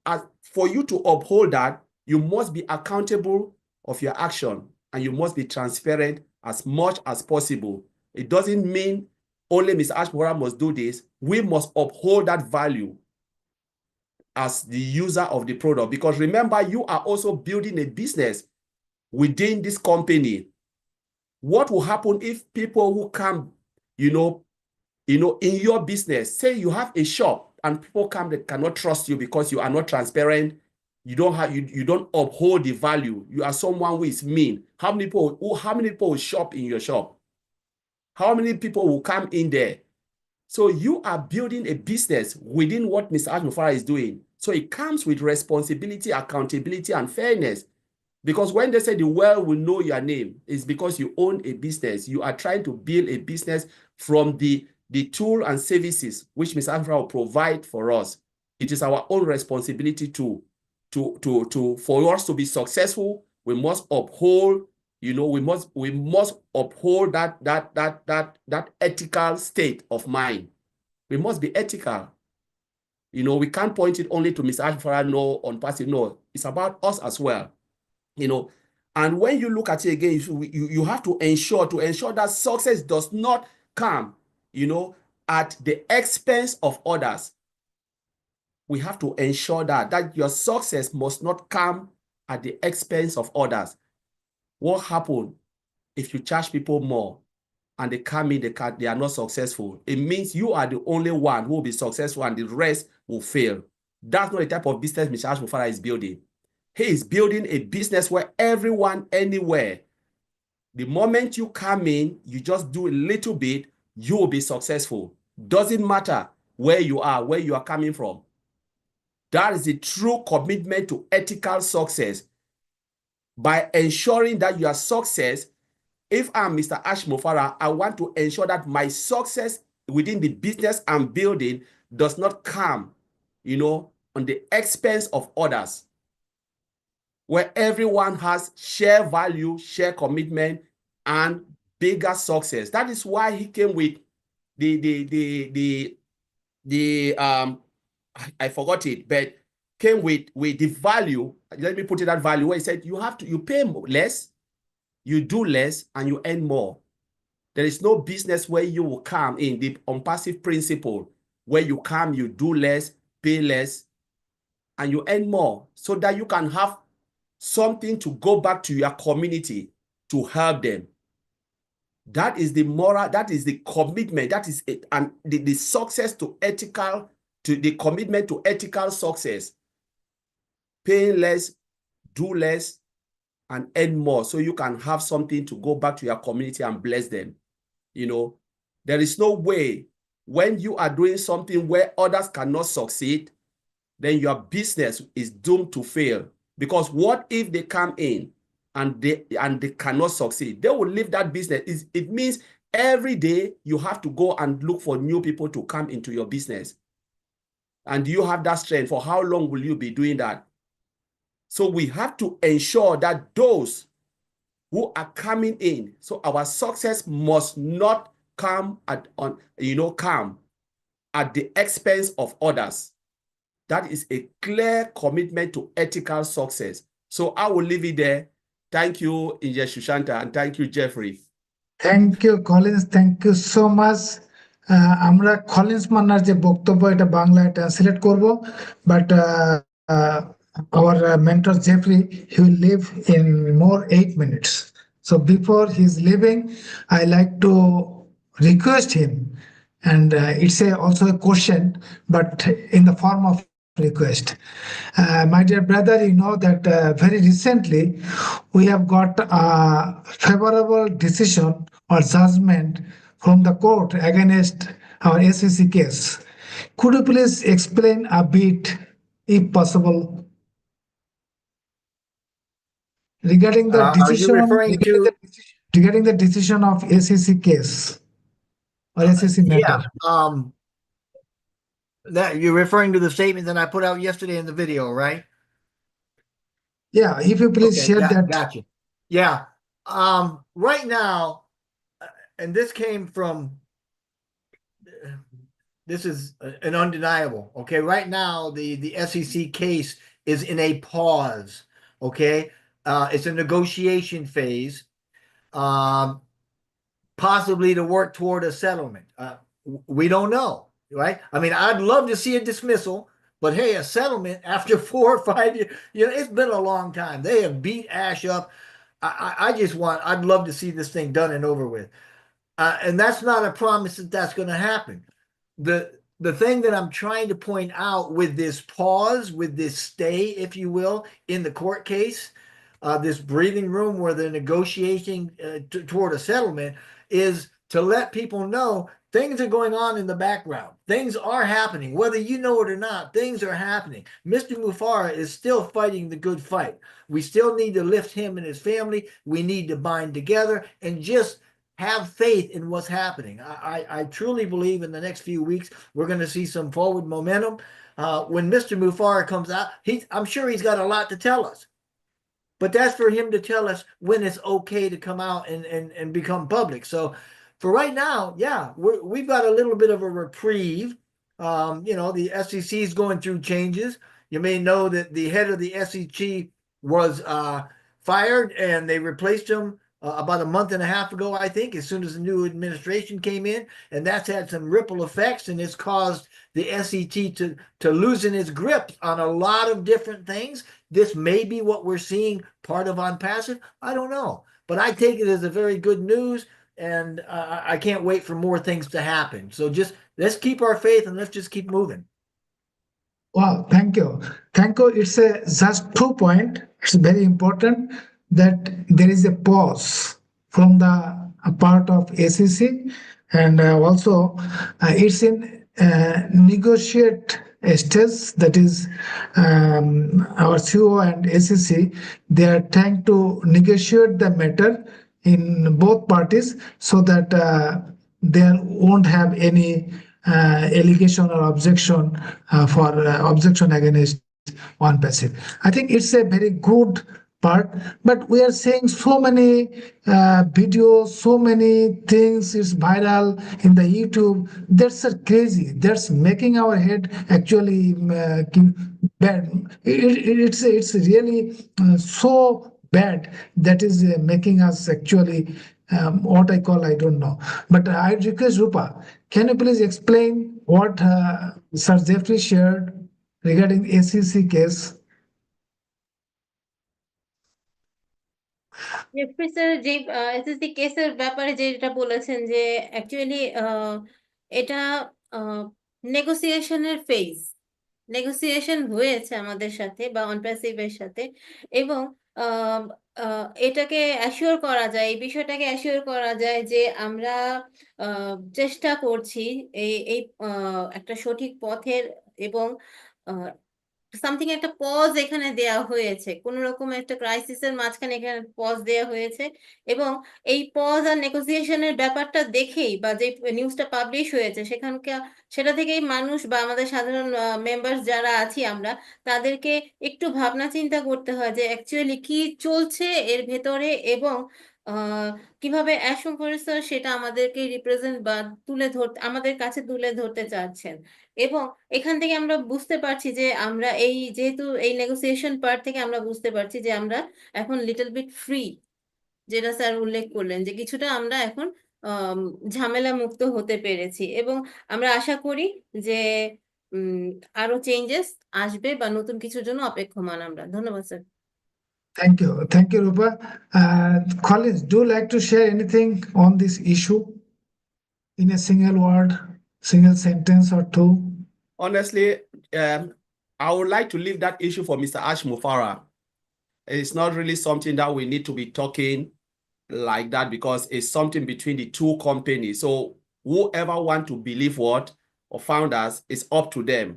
for you to uphold that, you must be accountable of your action, and you must be transparent as much as possible. It doesn't mean only Mr. Ashmore must do this. We must uphold that value as the user of the product, because remember, you are also building a business within this company. What will happen if people who come, in your business, say you have a shop and people come that cannot trust you because you are not transparent, you don't uphold the value, you are someone who is mean. How many people will shop in your shop? How many people will come in there? So you are building a business within what Mr. Ashmufara is doing. So it comes with responsibility, accountability, and fairness. Because when they say the world will know your name, it's because you own a business. You are trying to build a business from the tool and services which Mr. Ashmufara will provide for us. It is our own responsibility for us to be successful. We must uphold, we must uphold that ethical state of mind. We must be ethical. We can't point it only to Mr. Ashmufara, no, on passive. No, it's about us as well. And when you look at it again, you have to ensure that success does not come, at the expense of others. We have to ensure that your success must not come at the expense of others. What happens if you charge people more and they come in, they are not successful? It means you are the only one who will be successful and the rest will fail. That's not the type of business Mr. Ashmufara is building. He is building a business where everyone, anywhere, the moment you come in, you just do a little bit, you will be successful. Doesn't matter where you are coming from. That is the true commitment to ethical success. By ensuring that your success, if I'm Mr. Ashmufara, I want to ensure that my success within the business I'm building does not come, on the expense of others, where everyone has share value, share commitment, and bigger success. That is why he came with I forgot it, but came with the value. Let me put it that value where he said you pay less, you do less, and you earn more. There is no business where you will come in the ONPASSIVE principle, where you come, you do less, pay less, and you earn more, so that you can have something to go back to your community to help them. That is the moral, that is the commitment, that is it, and the success to the commitment to ethical success. Pay less, do less, and earn more, so you can have something to go back to your community and bless them. There is no way when you are doing something where others cannot succeed, then your business is doomed to fail. Because what if they come in and they cannot succeed? They will leave that business. It means every day you have to go and look for new people to come into your business. And do you have that strength? For how long will you be doing that? So we have to ensure that those who are coming in, so our success must not come at the expense of others. That is a clear commitment to ethical success. So I will leave it there. Thank you, Inja Shushanta, and thank you, Jeffrey. Thank you, Collins. Thank you so much. আমরা Collins মান্নার যে বক্তব্য এটা বাংলায় translate করব, but our mentor Jeffrey, he will leave in more 8 minutes. So before he's leaving, I like to request him, and it's also a question, but in the form of request. My dear brother, you know that very recently we have got a favorable decision or judgment from the court against our SEC case. Could you please explain a bit, if possible, regarding the decision? Are you referring regarding the decision of SEC case or SEC matter? That you're referring to the statement that I put out yesterday in the video, right? Yeah, if you please share that. Gotcha. Yeah. Right now, and this came from, this is an undeniable. Okay, right now the SEC case is in a pause. Okay, it's a negotiation phase. possibly to work toward a settlement. We don't know, right? I mean, I'd love to see a dismissal, but hey, a settlement after 4 or 5 years, it's been a long time. They have beat Ash up. I'd love to see this thing done and over with. And that's not a promise that that's going to happen. The thing that I'm trying to point out with this pause, with this stay, if you will, in the court case, this breathing room where they're negotiating toward a settlement, is to let people know things are going on in the background. Things are happening. Whether you know it or not, things are happening. Mr. Mufara is still fighting the good fight. We still need to lift him and his family. We need to bind together and just have faith in what's happening. I truly believe in the next few weeks, we're going to see some forward momentum. When Mr. Mufara comes out, I'm sure he's got a lot to tell us. But that's for him to tell us when it's okay to come out and become public. So for right now, yeah, we've got a little bit of a reprieve. The SEC is going through changes. You may know that the head of the SEC was fired, and they replaced him about a month and a half ago, I think, as soon as the new administration came in. And that's had some ripple effects, and it's caused the SEC to loosen its grip on a lot of different things. This may be what we're seeing part of ONPASSIVE. I don't know. But I take it as a very good news, and I can't wait for more things to happen. So just let's keep our faith and let's just keep moving. Wow, thank you. Thank you. It's just 2 points. It's very important that there is a pause from the part of SEC, and also it's in negotiate stage. That is, our CEO and SEC, they are trying to negotiate the matter in both parties so that there won't have any allegation or objection objection against ONPASSIVE. I think it's a very good part, but we are seeing so many videos, so many things is viral in the YouTube. That's crazy. That's making our head actually bad. It's really so bad that is making us actually what I call, I don't know. But I request Rupa, can you please explain what Sir Jeffrey shared regarding SEC case? Jeffrey sir যে SSC কেসের ব্যাপারে যেটা বলেছেন যে actually এটা নেগোসিয়েশনের phase. Negotiation হয়েছে আমাদের সাথে বা অনপ্যাসিভের সাথে, এবং এটাকে অ্যাসিওর করা যায়, এই বিষয়টাকে অ্যাসিওর করা যায় যে আমরা চেষ্টা করছি এই এই একটা সঠিক পথের, এবং সামথিং একটা পজ এখানে দেয়া হয়েছে। কোন রকম একটা ক্রাইসিসের মাঝখানে এখানে পজ দেয়া হয়েছে, এবং এই পজ আর নেগোসিয়েশনের ব্যাপারটা দেখেই বা যে নিউজটা পাবলিশ হয়েছে সেটা থেকেই মানুষ বা আমাদের সাধারণ মেম্বার্স যারা আছি আমরা, তাদেরকে একটু ভাবনা চিন্তা করতে হয় যে অ্যাকচুয়ালি কি চলছে এর ভেতরে, এবং কিভাবে অ্যাশম ফরেস্টার সেটা আমাদেরকে রিপ্রেজেন্ট বা আমাদের কাছে তুলে ধরতে চাচ্ছেন। এবং এখান থেকে আমরা বুঝতে পারছি যে আমরা যেহেতু এই নেগোসিয়েশন পার্ট থেকে আমরা বুঝতে পারছি যে আমরা এখন লিটল বিট ফ্রি, যেটা স্যার উল্লেখ করলেন যে কিছুটা আমরা এখন ঝামেলা মুক্ত হতে পেরেছি, এবং আমরা আশা করি যে আরো চেঞ্জেস আসবে বা নতুন কিছুর জন্য অপেক্ষমান আমরা। ধন্যবাদ sir. Thank you, Rupa. Collins, do you like to share anything on this issue in a single word, single sentence or two? Honestly, I would like to leave that issue for Mr. Ash Mufara. It's not really something that we need to be talking like that, because it's something between the two companies. So whoever want to believe what or founders, it's up to them.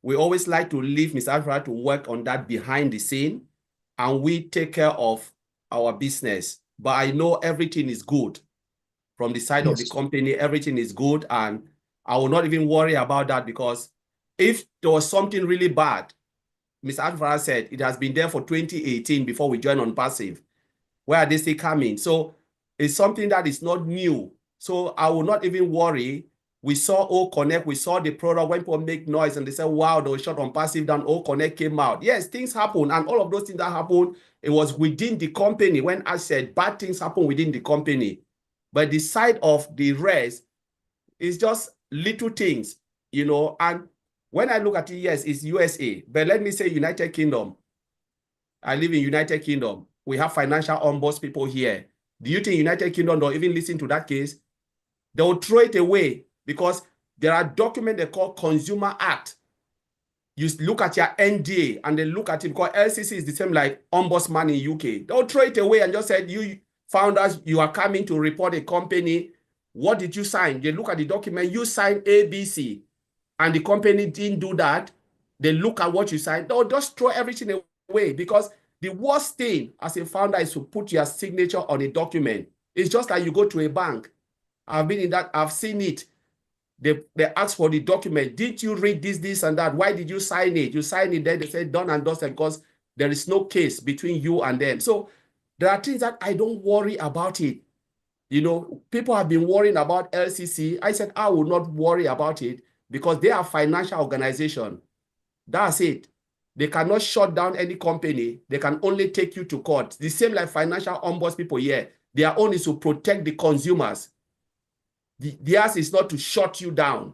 We always like to leave Mr. Ash Mufara to work on that behind the scene, and we take care of our business. But I know everything is good from the side of the company. Everything is good, and I will not even worry about that, because if there was something really bad, Mr. Advara said it has been there for 2018 before we joined ONPASSIVE. Where are they still coming? So it's something that is not new. So I will not even worry. We saw O Connect, we saw the product, when people make noise and they say, wow, they were shut ONPASSIVE down, O Connect came out. Yes, things happen, and all of those things that happened, it was within the company. When I said bad things happen within the company, but the side of the rest is just little things, you know. And when I look at it, yes, it's USA, but let me say United Kingdom. I live in United Kingdom. We have financial ombuds people here. Do you think United Kingdom don't even listen to that case? They will throw it away because there are documents they call Consumer Act. You look at your NDA and they look at it because LCC is the same like ombudsman in UK. They'll throw it away and just said, you founders, you are coming to report a company. What did you sign? They look at the document, you signed ABC, and the company didn't do that. They look at what you signed. They'll just throw everything away because the worst thing as a founder is to put your signature on a document. It's just like you go to a bank. I've been in that, I've seen it. They ask for the document. Did you read this, and that? Why did you sign it? You sign it, then they say done and dusted because there is no case between you and them. So there are things that I don't worry about it. You know, people have been worrying about LCC. I said, I will not worry about it because they are a financial organization. That's it. They cannot shut down any company. They can only take you to court. The same like financial ombuds people here. Their own is to protect the consumers. Theirs is not to shut you down.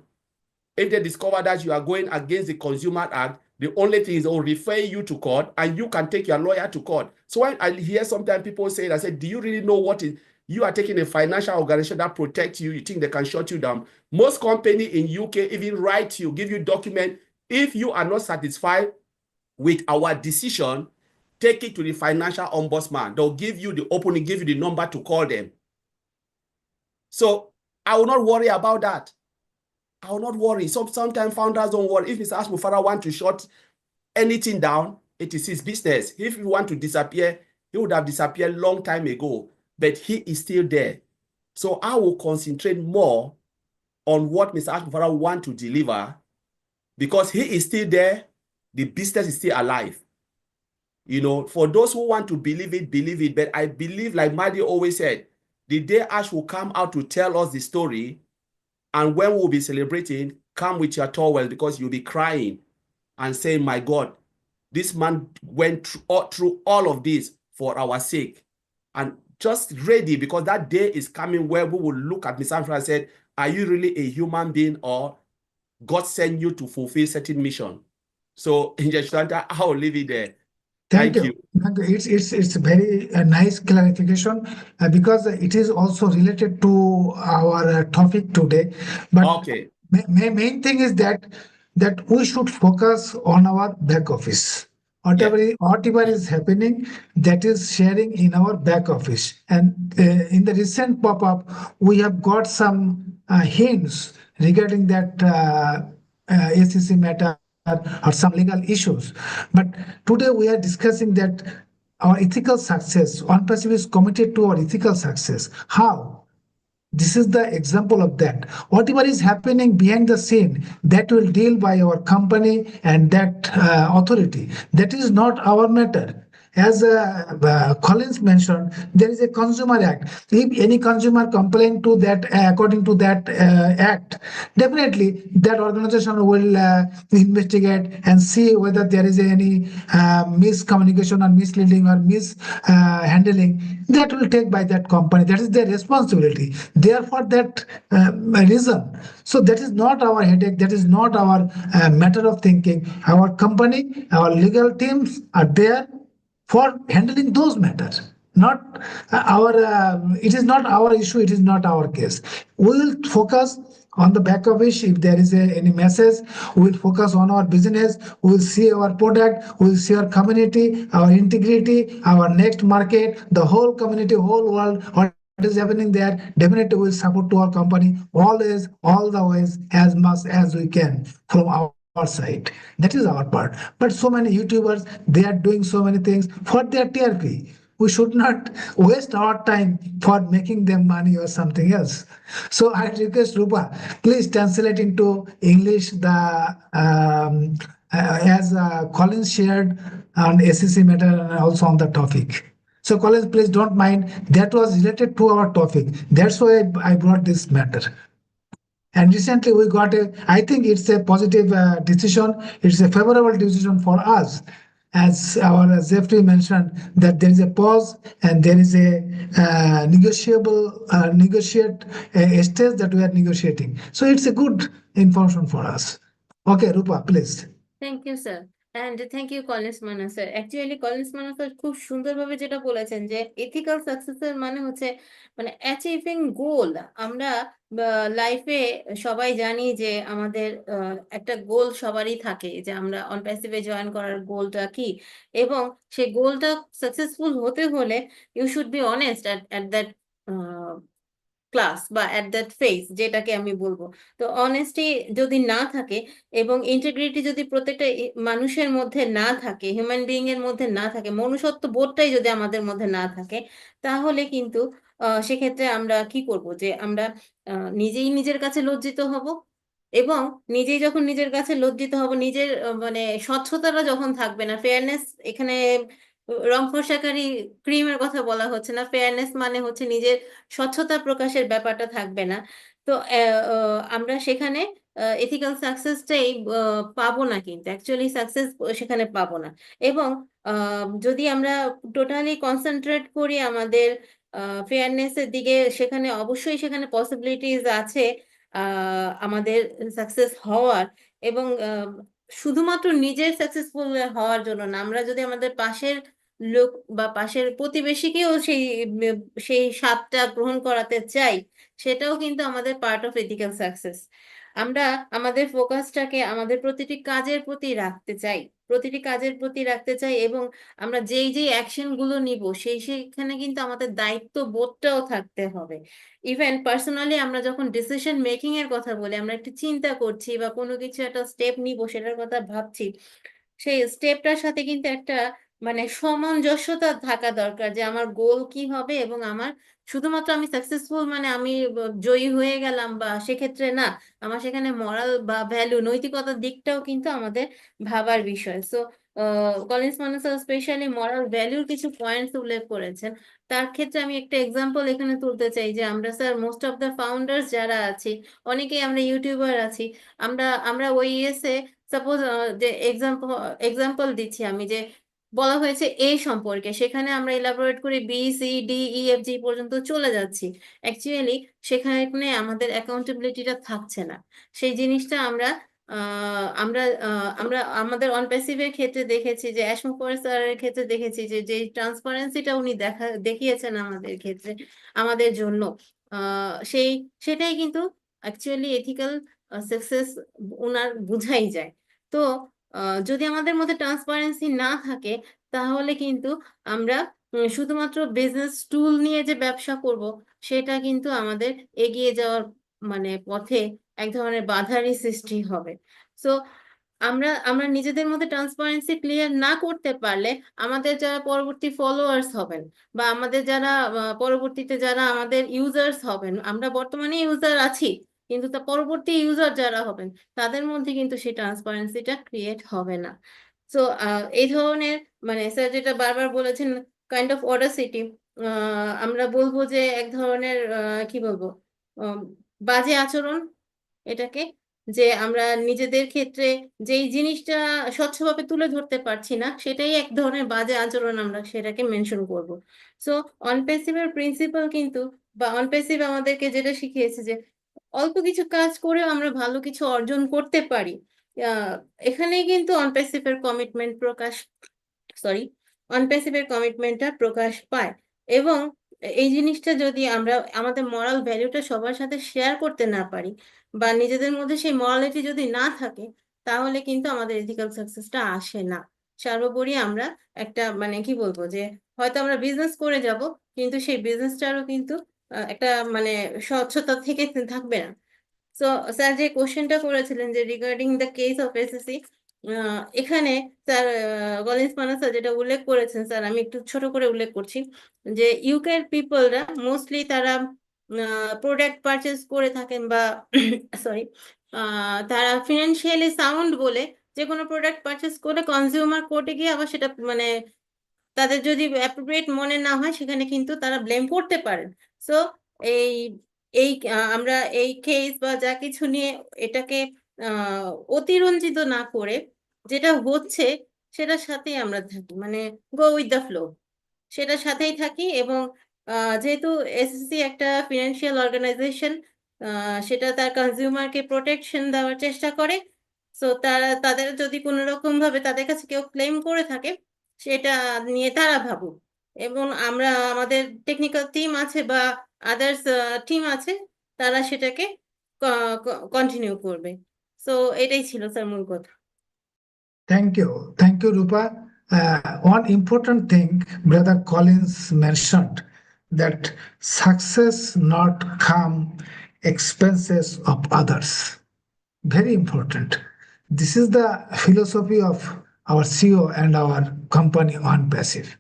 If they discover that you are going against the Consumer Act, the only thing is they'll refer you to court and you can take your lawyer to court. So when I hear sometimes people say, I said, do you really know what is, you are taking a financial organization that protects you, you think they can shut you down. Most companies in UK even write you, give you document. If you are not satisfied with our decision, take it to the financial ombudsman. They'll give you the opening, give you the number to call them. So I will not worry about that. I will not worry. Sometimes founders don't worry. If Mr. Asmufara wants to shut anything down, it is his business. If he wants to disappear, he would have disappeared long time ago, but he is still there. So I will concentrate more on what Mr. Asmufara wants to deliver because he is still there. The business is still alive. You know, for those who want to believe it. But I believe, like Madi always said, the day Ash will come out to tell us the story, and when we'll be celebrating, come with your towel because you'll be crying and saying, my God, this man went through all of this for our sake. And just ready because that day is coming where we will look at Mr. Asmufara and say, are you really a human being or God sent you to fulfill certain mission? So, Injeshanta, I'll leave it there. Thank you. It's very nice clarification because it is also related to our topic today. But okay, main thing is that we should focus on our back office. Whatever is happening, that is sharing in our back office. And in the recent pop-up, we have got some hints regarding that ACC matter or some legal issues. But today we are discussing that our ethical success, ONPASSIVE is committed to our ethical success. How? This is the example of that. Whatever is happening behind the scene, that will deal by our company and that authority. That is not our matter. As Collins mentioned, there is a Consumer Act. If any consumer complain to that, according to that act, definitely that organization will investigate and see whether there is any miscommunication or misleading or mishandling. That will take by that company. That is their responsibility. Therefore, that reason. So that is not our headache. That is not our matter of thinking. Our company, our legal teams are there for handling those matters. Not it is not our issue, it is not our case. We will focus on the back office. If there is any message, we will focus on our business, we will see our product, we will see our community, our integrity, our next market, the whole community, whole world, what is happening there. Definitely we will support to our company always, all the ways, as much as we can from our side. That is our part. But so many YouTubers, they are doing so many things for their TRP. We should not waste our time for making them money or something else. So I request Rupa, please translate into English the as Collins shared on ACC matter and also on the topic. So Collins, please don't mind. That was related to our topic. That's why I brought this matter. And recently we got I think it's a positive decision. It's a favorable decision for us. as our Jeffrey mentioned, that there is a pause and there is a negotiate a stage that we are negotiating. So it's a good information for us. Okay, Rupa, please. Thank you sir and thank you Collins Manna sir. Actually Collins Manna sir খুব সুন্দরভাবে যেটা বলেছেন যে ethical সাকসেসের মানে হচ্ছে মানে achieving গোল। আমরা লাইফে সবাই জানি যে আমাদের একটা গোল সবারই থাকে, যে আমরা অন প্যাসিভে জয়েন করার গোলটা কি, এবং সেই গোলটা সাকসেসফুল হতে হলে you should be honest at that class বা অ্যাট দ্যাট ফেজ, যেটাকে আমি বলবো। তো অনেস্টি যদি না থাকে এবং ইন্টিগ্রিটি যদি প্রত্যেকটা মানুষের মধ্যে না থাকে, হিউম্যান বিইং এর মধ্যে না থাকে, মনুষ্যত্ব বোধটাই যদি আমাদের মধ্যে না থাকে, তাহলে কিন্তু সেক্ষেত্রে আমরা কি করব, যে আমরা নিজেই নিজের কাছে লজ্জিত হব, এবং নিজেই যখন নিজের কাছে লজ্জিত হব, নিজের মানে স্বচ্ছতাটা যখন থাকবে না, ফেয়ারনেস, এখানে রং ফর্সাকারী ক্রিমের কথা বলা হচ্ছে না, ফেয়ারনেস মানে হচ্ছে নিজের স্বচ্ছতা প্রকাশের ব্যাপারটা থাকবে না। তো আমরা সেখানে এথিক্যাল সাকসেসটাই পাবো না, কিন্তু অ্যাকচুয়ালি সাকসেস সেখানে পাবো না। এবং যদি আমরা টোটালি কনসেন্ট্রেট করি আমাদের ফেয়ারনেসের দিকে, সেখানে অবশ্যই সেখানে পসিবিলিটিস আছে আমাদের সাকসেস হওয়ার, এবং শুধুমাত্র নিজের সাকসেসফুল হওয়ার জন্য না, আমরা যদি আমাদের পাশের লোক বা পাশের প্রতিবেশীকেও সেই স্বাদটা গ্রহণ করাতে চাই, সেটাও কিন্তু আমাদের পার্ট অফ এথিক্যাল সাকসেস। আমরা আমাদের ফোকাসটাকে আমাদের প্রতিটি কাজের প্রতি রাখতে চাই, প্রতিটি কাজের প্রতি রাখতে চাই, এবং আমরা যেই যেই অ্যাকশন গুলো নিব সেইখানে কিন্তু আমাদের দায়িত্ব বোধটাও থাকতে হবে। ইভেন পার্সোনালি আমরা যখন ডিসিশন মেকিং এর কথা বলি, আমরা একটু চিন্তা করছি বা কোনো কিছু একটা স্টেপ নিব সেটার কথা ভাবছি, সেই স্টেপটার সাথে কিন্তু একটা মানে সামঞ্জস্যতা থাকা দরকার, যে আমার গোল কি হবে, এবং আমার শুধুমাত্র আমি সাকসেসফুল মানে আমি জয়ী হয়ে গেলাম বা সেক্ষেত্রে না, আমার সেখানে মরাল বা ভ্যালু, নৈতিকতার দিকটাও কিন্তু আমাদের ভাবার বিষয়। So Collins Manna sir specially moral ভ্যালুর কিছু পয়েন্টস উল্লেখ করেছেন। তার ক্ষেত্রে আমি একটা এক্সাম্পল এখানে তুলতে চাই, যে আমরা sir most of the founders যারা আছি, অনেকেই আমরা ইউটিউবার আছি, আমরা ওই সাপোজ যে এক্সাম্পল দিচ্ছি আমি, যে বলা হয়েছে এ সম্পর্কে, সেখানে আমরা ইলাবোরেট করে B C D E F G পর্যন্ত চলে যাচ্ছি। অ্যাকচুয়ালি সেখানে আমাদের অ্যাকাউন্টেবিলিটিটা থাকছে না। সেই জিনিসটা আমরা আমাদের অন প্যাসিভের ক্ষেত্রে দেখেছি, যে অ্যাশমুখর স্যারের ক্ষেত্রে দেখেছি, যে ট্রান্সপারেন্সিটা উনি দেখিয়েছেন আমাদের ক্ষেত্রে, আমাদের জন্য সেটাই কিন্তু অ্যাকচুয়ালি এথিক্যাল সাকসেস ওনার বুঝাই যায়। তো যদি আমাদের মধ্যে ট্রান্সপারেন্সি না থাকে, তাহলে কিন্তু আমরা শুধুমাত্র বিজনেস টুল নিয়ে যে ব্যবসা করব, সেটা কিন্তু আমাদের এগিয়ে যাওয়ার মানে পথে এক ধরনের বাধারই সৃষ্টি হবে। সো আমরা নিজেদের মধ্যে ট্রান্সপারেন্সি ক্লিয়ার না করতে পারলে, আমাদের যারা পরবর্তী ফলোয়ার্স হবেন বা আমাদের যারা পরবর্তীতে যারা আমাদের ইউজার্স হবেন, আমরা বর্তমানে ইউজার আছি, কিন্তু তা পরবর্তী ইউজার যারা হবেন, তাদের মধ্যে কিন্তু সেই ট্রান্সপারেন্সিটা ক্রিয়েট হবে না। সো এই ধরনের মানে স্যার যেটা বারবার বলেছেন, কাইন্ড অফ অডাসিটি, আমরা বলবো যে এক ধরনের কি বলবো, আহ, বাজে আচরণ এটাকে, যে আমরা নিজেদের ক্ষেত্রে যেই জিনিসটা স্বচ্ছভাবে তুলে ধরতে পারছি না, সেটাই এক ধরনের বাজে আচরণ, আমরা সেটাকে মেনশন করব। সো অনপ্যাসিভের প্রিন্সিপাল কিন্তু, বা অনপ্যাসিভ আমাদেরকে যেটা শিখিয়েছে, যে অল্প কিছু কাজ করেও আমরা ভালো কিছু অর্জন করতে পারি। আহ, এখানেই কিন্তু অনপ্যাসিভের কমিটমেন্ট কমিটমেন্টটা প্রকাশ পায়। এবং এই জিনিসটা যদি আমরা আমাদের মরাল ভ্যালুটা সবার সাথে শেয়ার করতে না পারি, বা নিজেদের মধ্যে সেই মরালিটি যদি না থাকে, তাহলে কিন্তু আমাদের এথিক্যাল সাকসেসটা আসে না। সর্বোপরি আমরা একটা মানে কি বলবো, যে হয়তো আমরা বিজনেস করে যাব, কিন্তু সেই বিজনেসটারও কিন্তু একটা মানে স্বচ্ছতা থেকে থাকবে না। সো স্যার যে কোশ্চেনটা করেছিলেন, যে regarding the case of SSC, এখানে স্যার কলিন্স মান্না স্যার যেটা উল্লেখ করেছেন, স্যার আমি একটু ছোট করে উল্লেখ করছি, যে ইউকের পিপলরা মোস্টলি তারা প্রোডাক্ট পারচেস করে থাকেন, বা সরি তারা ফিনান্সিয়ালি সাউন্ড বলে যে কোনো প্রোডাক্ট পারচেস করে কনজিউমার কোর্টে গিয়ে আবার সেটা মানে তাদের যদি অ্যাপ্রোপ্রিয়েট মনে না হয়, সেখানে কিন্তু তারা ব্লেম করতে পারেন। সো এই এই আমরা এই কেস বা যা কিছু নিয়ে এটাকে অতিরঞ্জিত না করে, যেটা হচ্ছে সেটার সাথেই আমরা থাকি, মানে গো উইথ দ্য ফ্লো, সেটার সাথেই থাকি। এবং যেহেতু এসএসসি একটা ফিনান্সিয়াল অর্গানাইজেশন, সেটা তার কনজিউমারকে প্রোটেকশন দেওয়ার চেষ্টা করে। সো তাদের যদি কোনো রকম ভাবে তাদের কাছে কেউ ক্লেম করে থাকে, সেটা নিয়ে তারা ভাবুক। এবং আমরা, আমাদের টেকনিক্যাল টিম আছে বা আদার্স টিম আছে, তারা সেটাকে কন্টিনিউ করবে। সো এটাই ছিল স্যার মূল কথা। Thank you, Rupa. One important thing Brother Collins mentioned, that success not come expenses of others. Very important. This is the philosophy of our CEO and our company ONPASSIVE.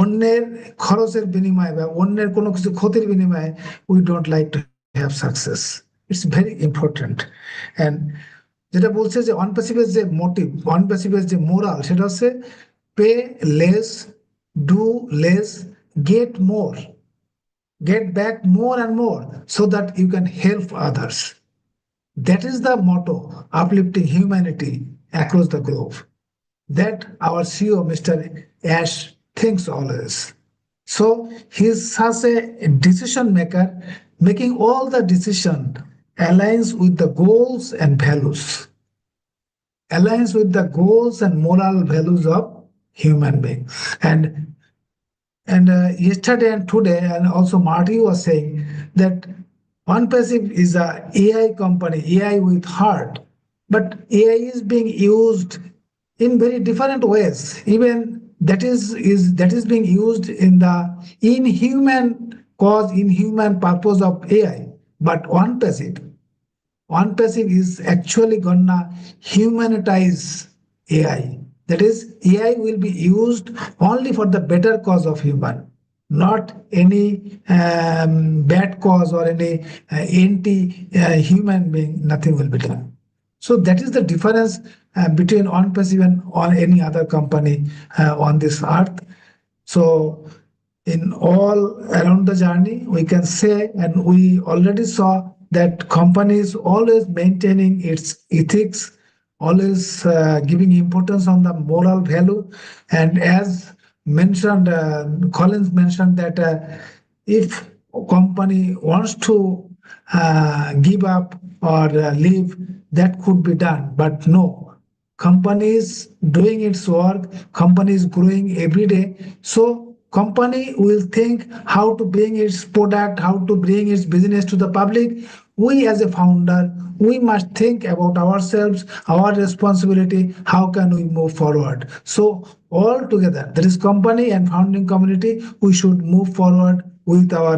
অন্যের খরচের বিনিময়ে বা অন্যের কোনো কিছু ক্ষতির বিনিময়ে we don't like to have success. It's very important. And যেটা বলছে যে অনপ্যাসিভের যে মোটিভ, অনপ্যাসিভের যে মোরাল, সেটা হচ্ছে pay less, do less, get more, get back more and more so that you can help others. That is the motto, uplifting humanity across the globe. That our CEO, Mr. Ash, thinks always. So he's such a decision maker, making all the decision aligns with the goals and values, aligns with the goals and moral values of human being. And yesterday and today, and also Marty was saying that OnePassive is a AI company, AI with heart, but AI is being used in very different ways. Even that is being used in the inhuman cause, inhuman purpose of AI. But OnePassive is actually gonna humanitize AI. That is, AI will be used only for the better cause of human, not any bad cause or any anti-human being. Nothing will be done. So that is the difference between OnPassive and on any other company on this earth. So in all around the journey, we can say, and we already saw that companies always maintaining its ethics, always giving importance on the moral value. And as mentioned, Collins mentioned that if a company wants to give up or leave, that could be done. But no, companies doing its work, companies growing every day. So company will think how to bring its product, how to bring its business to the public. We as a founder, we must think about ourselves, our responsibility, how can we move forward. So all together, there is company and founding community, we should move forward with our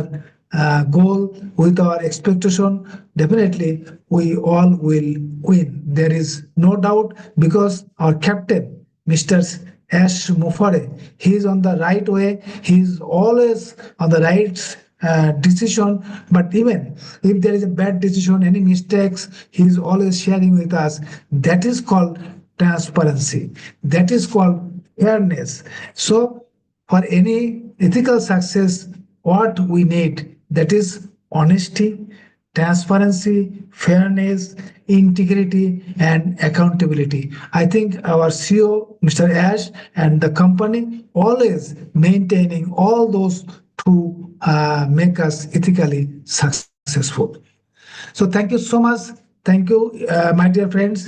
goal, with our expectation. Definitely we all will win. There is no doubt, because our captain, Mr. Ash Mufare, he is on the right way. He is always on the right decision. But even if there is a bad decision, any mistakes, he is always sharing with us. That is called transparency. That is called fairness. So for any ethical success, what we need, that is honesty, transparency, fairness, integrity, and accountability. I think our CEO, Mr. Ash, and the company always maintaining all those to make us ethically successful. So thank you so much. Thank you, my dear friends.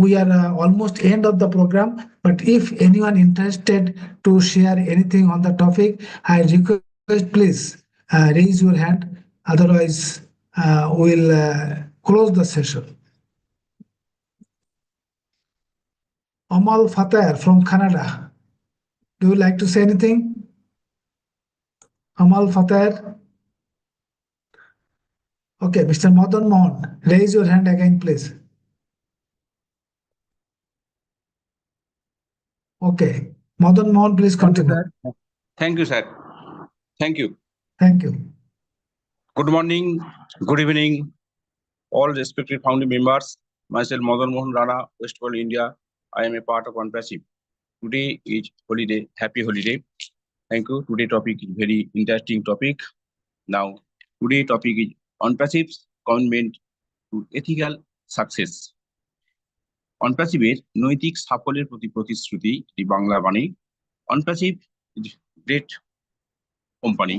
We are almost end of the program, but if anyone interested to share anything on the topic, I request please raise your hand. Otherwise, we'll close the session. Amal Fatah from Canada. Do you like to say anything? Amal Fatah. Okay, Mr. Madan Mohan, raise your hand again, please. Okay, Madan Mohan, please continue. Thank you, sir. Thank you. Thank you. Good morning, good evening, all respected founding members. Myself, Madan Mohan Rana, West Bengal, India. I am a part of ONPASSIVE. Today is holiday, happy holiday. Thank you. Today topic is very interesting topic. Now, today topic is ONPASSIVE's commitment to ethical success. অনপ্যাসিভের নৈতিক সাফল্যের প্রতি প্রতিশ্রুতি, এটি বাংলা বাণী। OnePassive great company.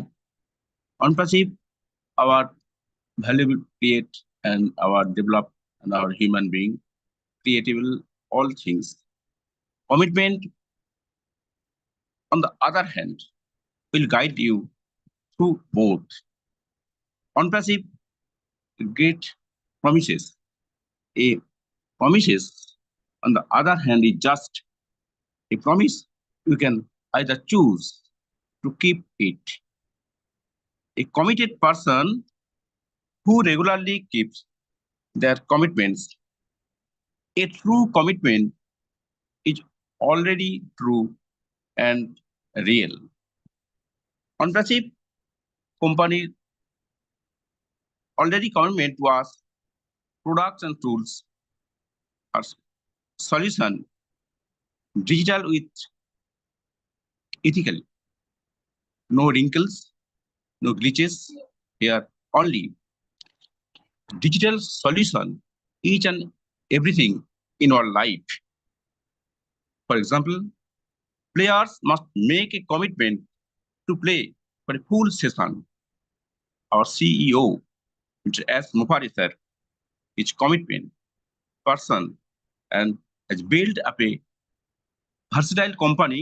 OnePassive our valuable create and our develop and our human being creatable all things. Commitment, on the other hand, will guide you through both. Unpassive great promises. A promises, on the other hand, is just a promise. You can either choose to keep it. A committed person who regularly keeps their commitments. A true commitment is already true and real. Unpassive company already commitment was products and tools or solution digital with ethical. No wrinkles, no glitches here, only digital solution each and everything in our life. For example, players must make a commitment to play for a full session. Our CEO, Mr. S. Mufari sir, is commitment person and has built up a versatile company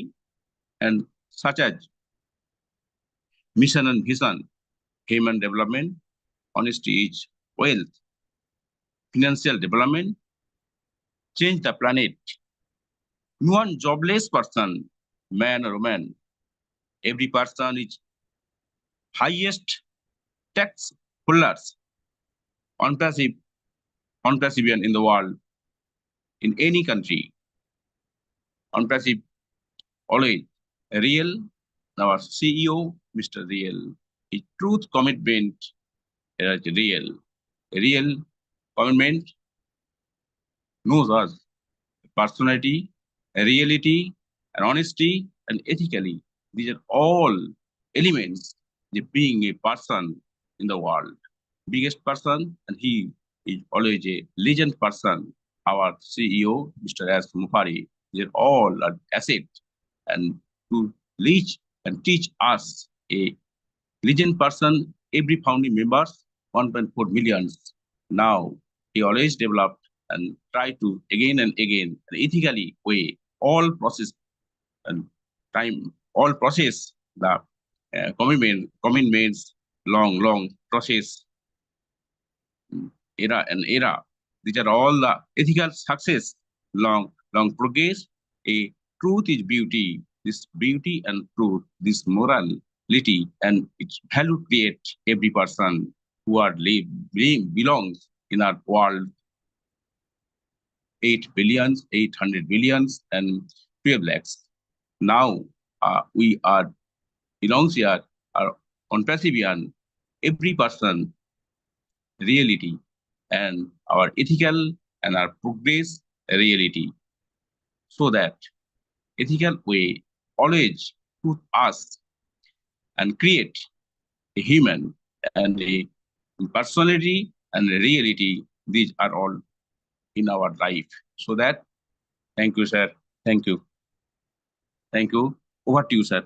and such as mission and vision, human development, honesty is wealth, financial development, change the planet. No one jobless person, man or woman, every person is highest tax holders, unpassivian in the world, in any country. Unpassive, always real. Our CEO, Mr. Real, his truth commitment is real. Real commitment knows us. Personality, reality, and honesty, and ethically. These are all elements of being a person in the world. Biggest person, and he is always a legend person. Our CEO, Mr. S. Mufari, these are all an asset and to reach and teach us a legend person, every founding members, 1.4 millions. Now, he always developed and try to again and again, ethically way, all process and time, all process, the commitments, long process, era and era. These are all the ethical success, long progress. A truth is beauty. This beauty and truth, this morality and its value create every person who are belongs in our world. 8 billions, 800 billions, and 12 lakhs. Now we are belongs here are Unpassivian, every person reality and our ethical and our progress reality. So that ethical way always put us and create a human and a personality and a reality. These are all in our life. So that, thank you, sir. Thank you. Thank you. Over to you, sir.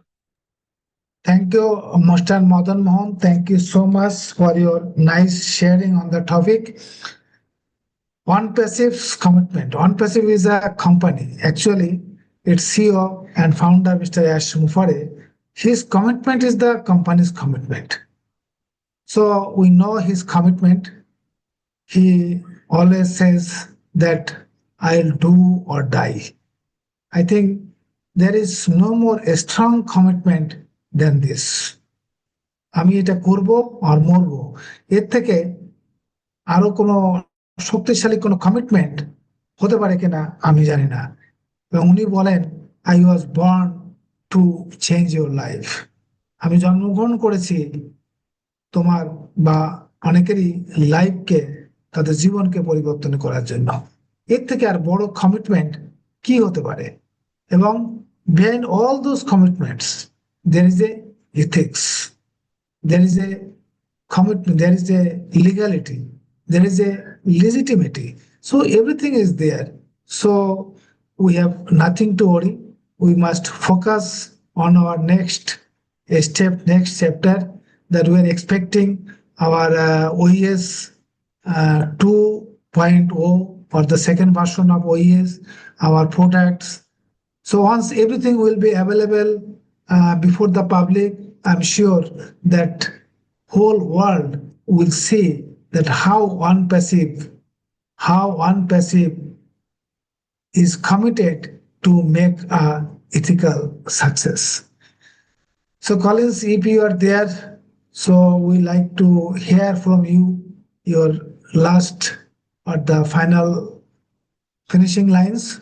Thank you, Mr. Madan Mohan. Thank you so much for your nice sharing on the topic. ONPASSIV's commitment. ONPASSIVE is a company. Actually, its CEO and founder, Mr. S. Mufari, his commitment is the company's commitment. So we know his commitment. He always says that I'll do or die. I think there is no more a strong commitment than this. আমি এটা করব আর মরব, এর থেকে আরো কোনো শক্তিশালী কোনো কমিটমেন্ট হতে পারে কিনা আমি জানি না। এবং উনি বলেন, I was born to change your life. আমি জন্মগ্রহণ করেছি তোমার বা অনেকেরই লাইফকে, তাদের জীবনকে পরিবর্তন করার জন্য। এর থেকে আর বড় কমিটমেন্ট কি হতে পারে? এবং behind all those commitments there is a ethics, there is a commitment, there is a legality, there is a legitimacy. So everything is there. So we have nothing to worry. We must focus on our next step, next chapter, that we are expecting our OES 2.0 or the second version of OES, our products. So once everything will be available before the public, I'm sure that whole world will see that how ONPASSIVE is committed to make a ethical success. So Collins, if you are there, so we like to hear from you your last or the final finishing lines.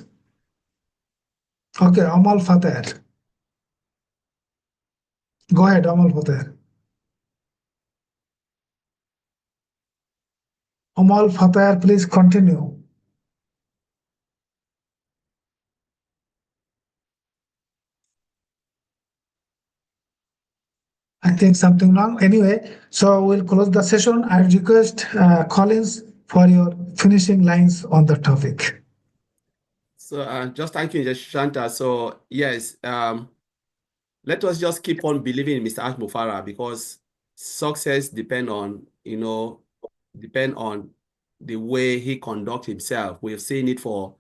Okay, Amal Fateh. Go ahead, Amal Fateh. Amal Fateh, please continue. I think something wrong. Anyway, so we'll close the session. I request Collins for your finishing lines on the topic. So just thank you, Shanta. So yes, let us just keep on believing in Mr. Ash Mufara, because success depend on the way he conducts himself. We've seen it for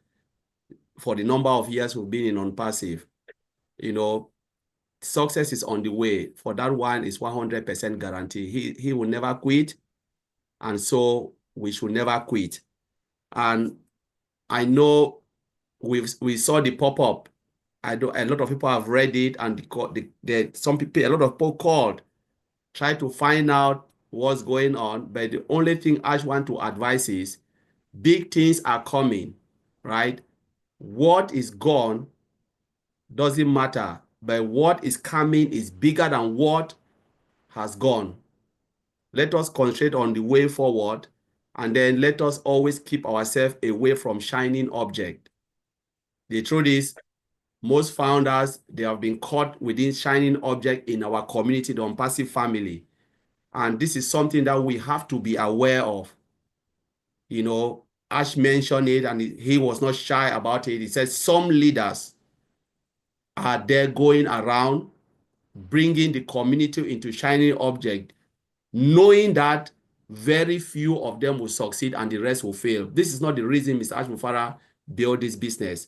the number of years we've been in ONPASSIVE. Success is on the way. For that one is 100% guarantee. He will never quit, and so we should never quit. And I know we saw the pop-up. A lot of people have read it, and some people, a lot of people called, try to find out what's going on. But the only thing I want to advise is big things are coming, right? What is gone doesn't matter, but what is coming is bigger than what has gone. Let us concentrate on the way forward, and then let us always keep ourselves away from shining object. The truth is, most founders, they have been caught within shining object in our community, the ONPASSIVE family. And this is something that we have to be aware of. Ash mentioned it, and he was not shy about it. He said some leaders are there going around bringing the community into shining object, knowing that very few of them will succeed and the rest will fail. This is not the reason Mr. Ash Mufara built this business.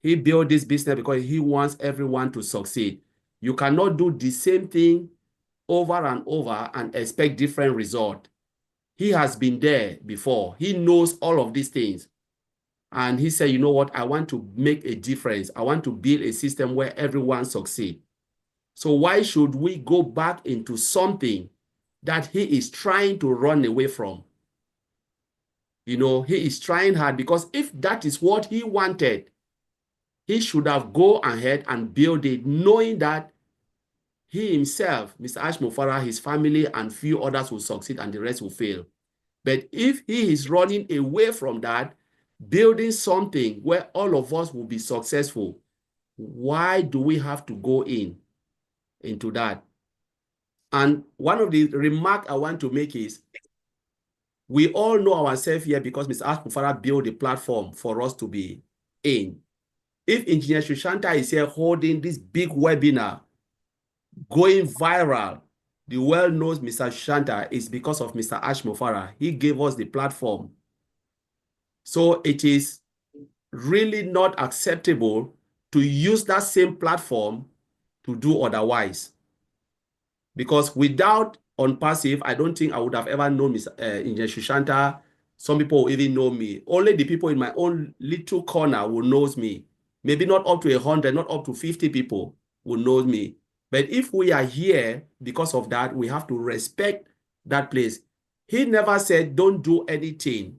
He built this business because he wants everyone to succeed. You cannot do the same thing over and over and expect different result. He has been there before. He knows all of these things. And he said, you know what? I want to make a difference. I want to build a system where everyone succeeds. So why should we go back into something that he is trying to run away from? He is trying hard, because if that is what he wanted, he should have gone ahead and built it, knowing that he himself, Mr. Ash Mufara, his family, and few others will succeed and the rest will fail. But if he is running away from that, building something where all of us will be successful, why do we have to go into that? And one of the remarks I want to make is, we all know ourselves here because Mr. Ash Mufara built a platform for us to be in. If Engineer Sushanta is here holding this big webinar, going viral, the world knows Mr. Sushanta is because of Mr. Ash Mufara. He gave us the platform. So it is really not acceptable to use that same platform to do otherwise. Because without ONPASSIVE, I don't think I would have ever known Mr. Engineer Sushanta. Some people will even know me. Only the people in my own little corner will know me. Maybe not up to 100, not up to 50 people will know me. But if we are here because of that, we have to respect that place. He never said, don't do anything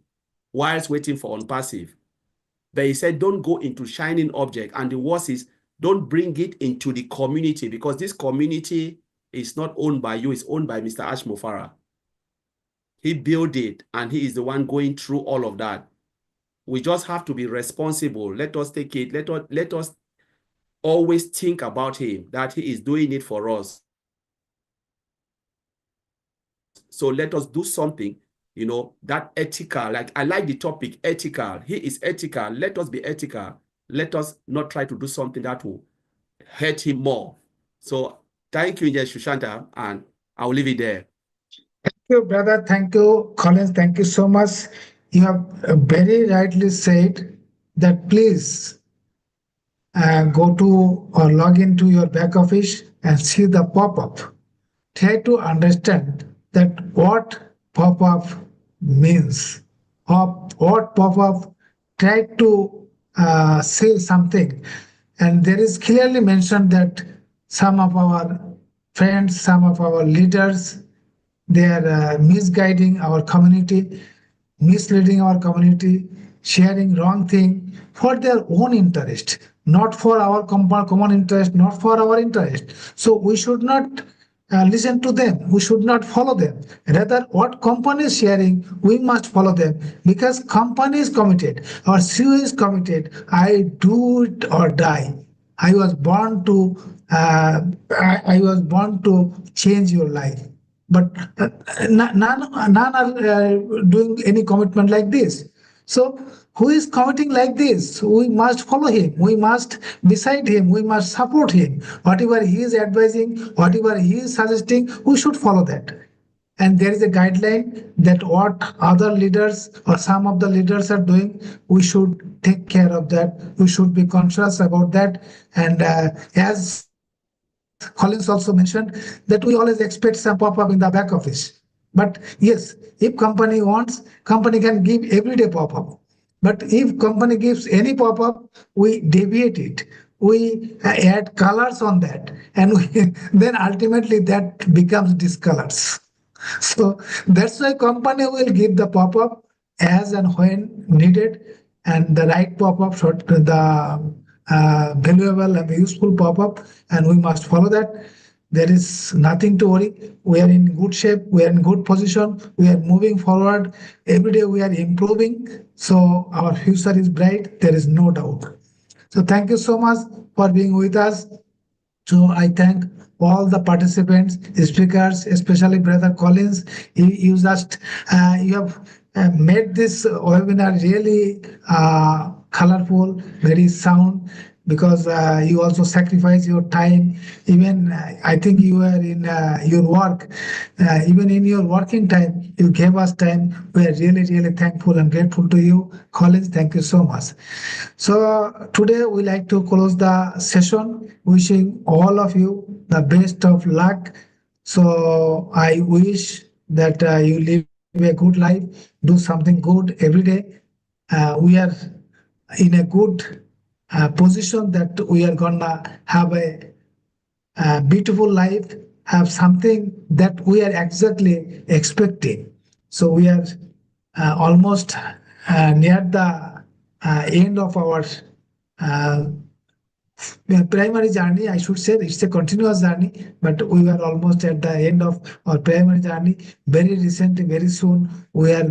whilst waiting for ONPASSIVE. But he said, don't go into shining object. And the worst is, don't bring it into the community, because this community is not owned by you, it's owned by Mr. Ash Mufara. He built it, and he is the one going through all of that. We just have to be responsible. Let us take it. Let us always think about him, that he is doing it for us. So let us do something you know, that ethical, like I like the topic, ethical. He is ethical. Let us be ethical. Let us not try to do something that will hurt him more. So thank you, Engineer Shushanta, and I'll leave it there. Thank you, brother. Thank you, Collins. Thank you so much. You have very rightly said that please go to or log into your back office and see the pop-up. Try to understand that what pop-up means, or what pop-up try to say something. And there is clearly mentioned that some of our friends, some of our leaders, they are misguiding our community, misleading our community, sharing wrong thing for their own interest, not for our common interest, not for our interest. So we should not listen to them. We should not follow them. Rather, what company is sharing, we must follow them because company is committed. Our CEO is committed. I do it or die. I was born to. I was born to change your life. But none are doing any commitment like this. So who is committing like this? We must follow him. We must beside him. We must support him. Whatever he is advising, whatever he is suggesting, we should follow that. And there is a guideline that what other leaders or some of the leaders are doing, we should take care of that. We should be conscious about that. And as Collins also mentioned that we always expect some pop-up in the back office. But yes, if company wants, company can give everyday pop-up. But if company gives any pop-up, we deviate it. We add colors on that. And then ultimately that becomes discolors. So that's why company will give the pop-up as and when needed, and the right pop-up, the valuable and useful pop-up, and we must follow that. There is nothing to worry. We are in good shape. We are in good position. We are moving forward. Every day we are improving. So our future is bright. There is no doubt. So thank you so much for being with us. So I thank all the participants, speakers, especially Brother Collins. You just you have made this webinar really colorful, very sound, because you also sacrifice your time. Even I think you are in your work, even in your working time, you gave us time. We are really, really thankful and grateful to you, Collins. Thank you so much. So today we like to close the session, wishing all of you the best of luck. So I wish that you live a good life, do something good every day. We are in a good position that we are gonna have a beautiful life, have something that we are exactly expecting. So we are almost near the end of our primary journey. I should say it's a continuous journey, but we are almost at the end of our primary journey. Very recently, very soon, we are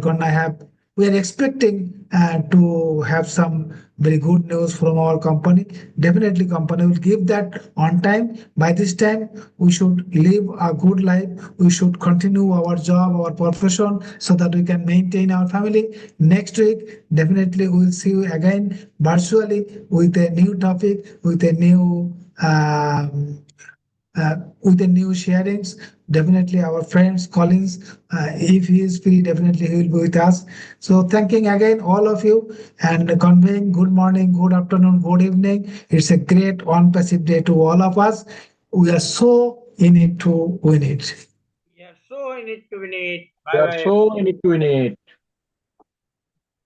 expecting to have some very good news from our company. Definitely, company will give that on time. By this time, we should live a good life. We should continue our job, our profession, so that we can maintain our family. Next week, definitely, we will see you again virtually with a new topic, with a new sharings. Definitely our friends Collins, if he is free, definitely he will be with us. So thanking again all of you and conveying good morning, good afternoon, good evening. It's a great ONPASSIVE day to all of us. We are so in it to win it. Yeah, so in it to win it. We are so in it to win it.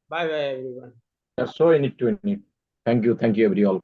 Bye bye everyone. We are so in it to win it. Thank you, everyone.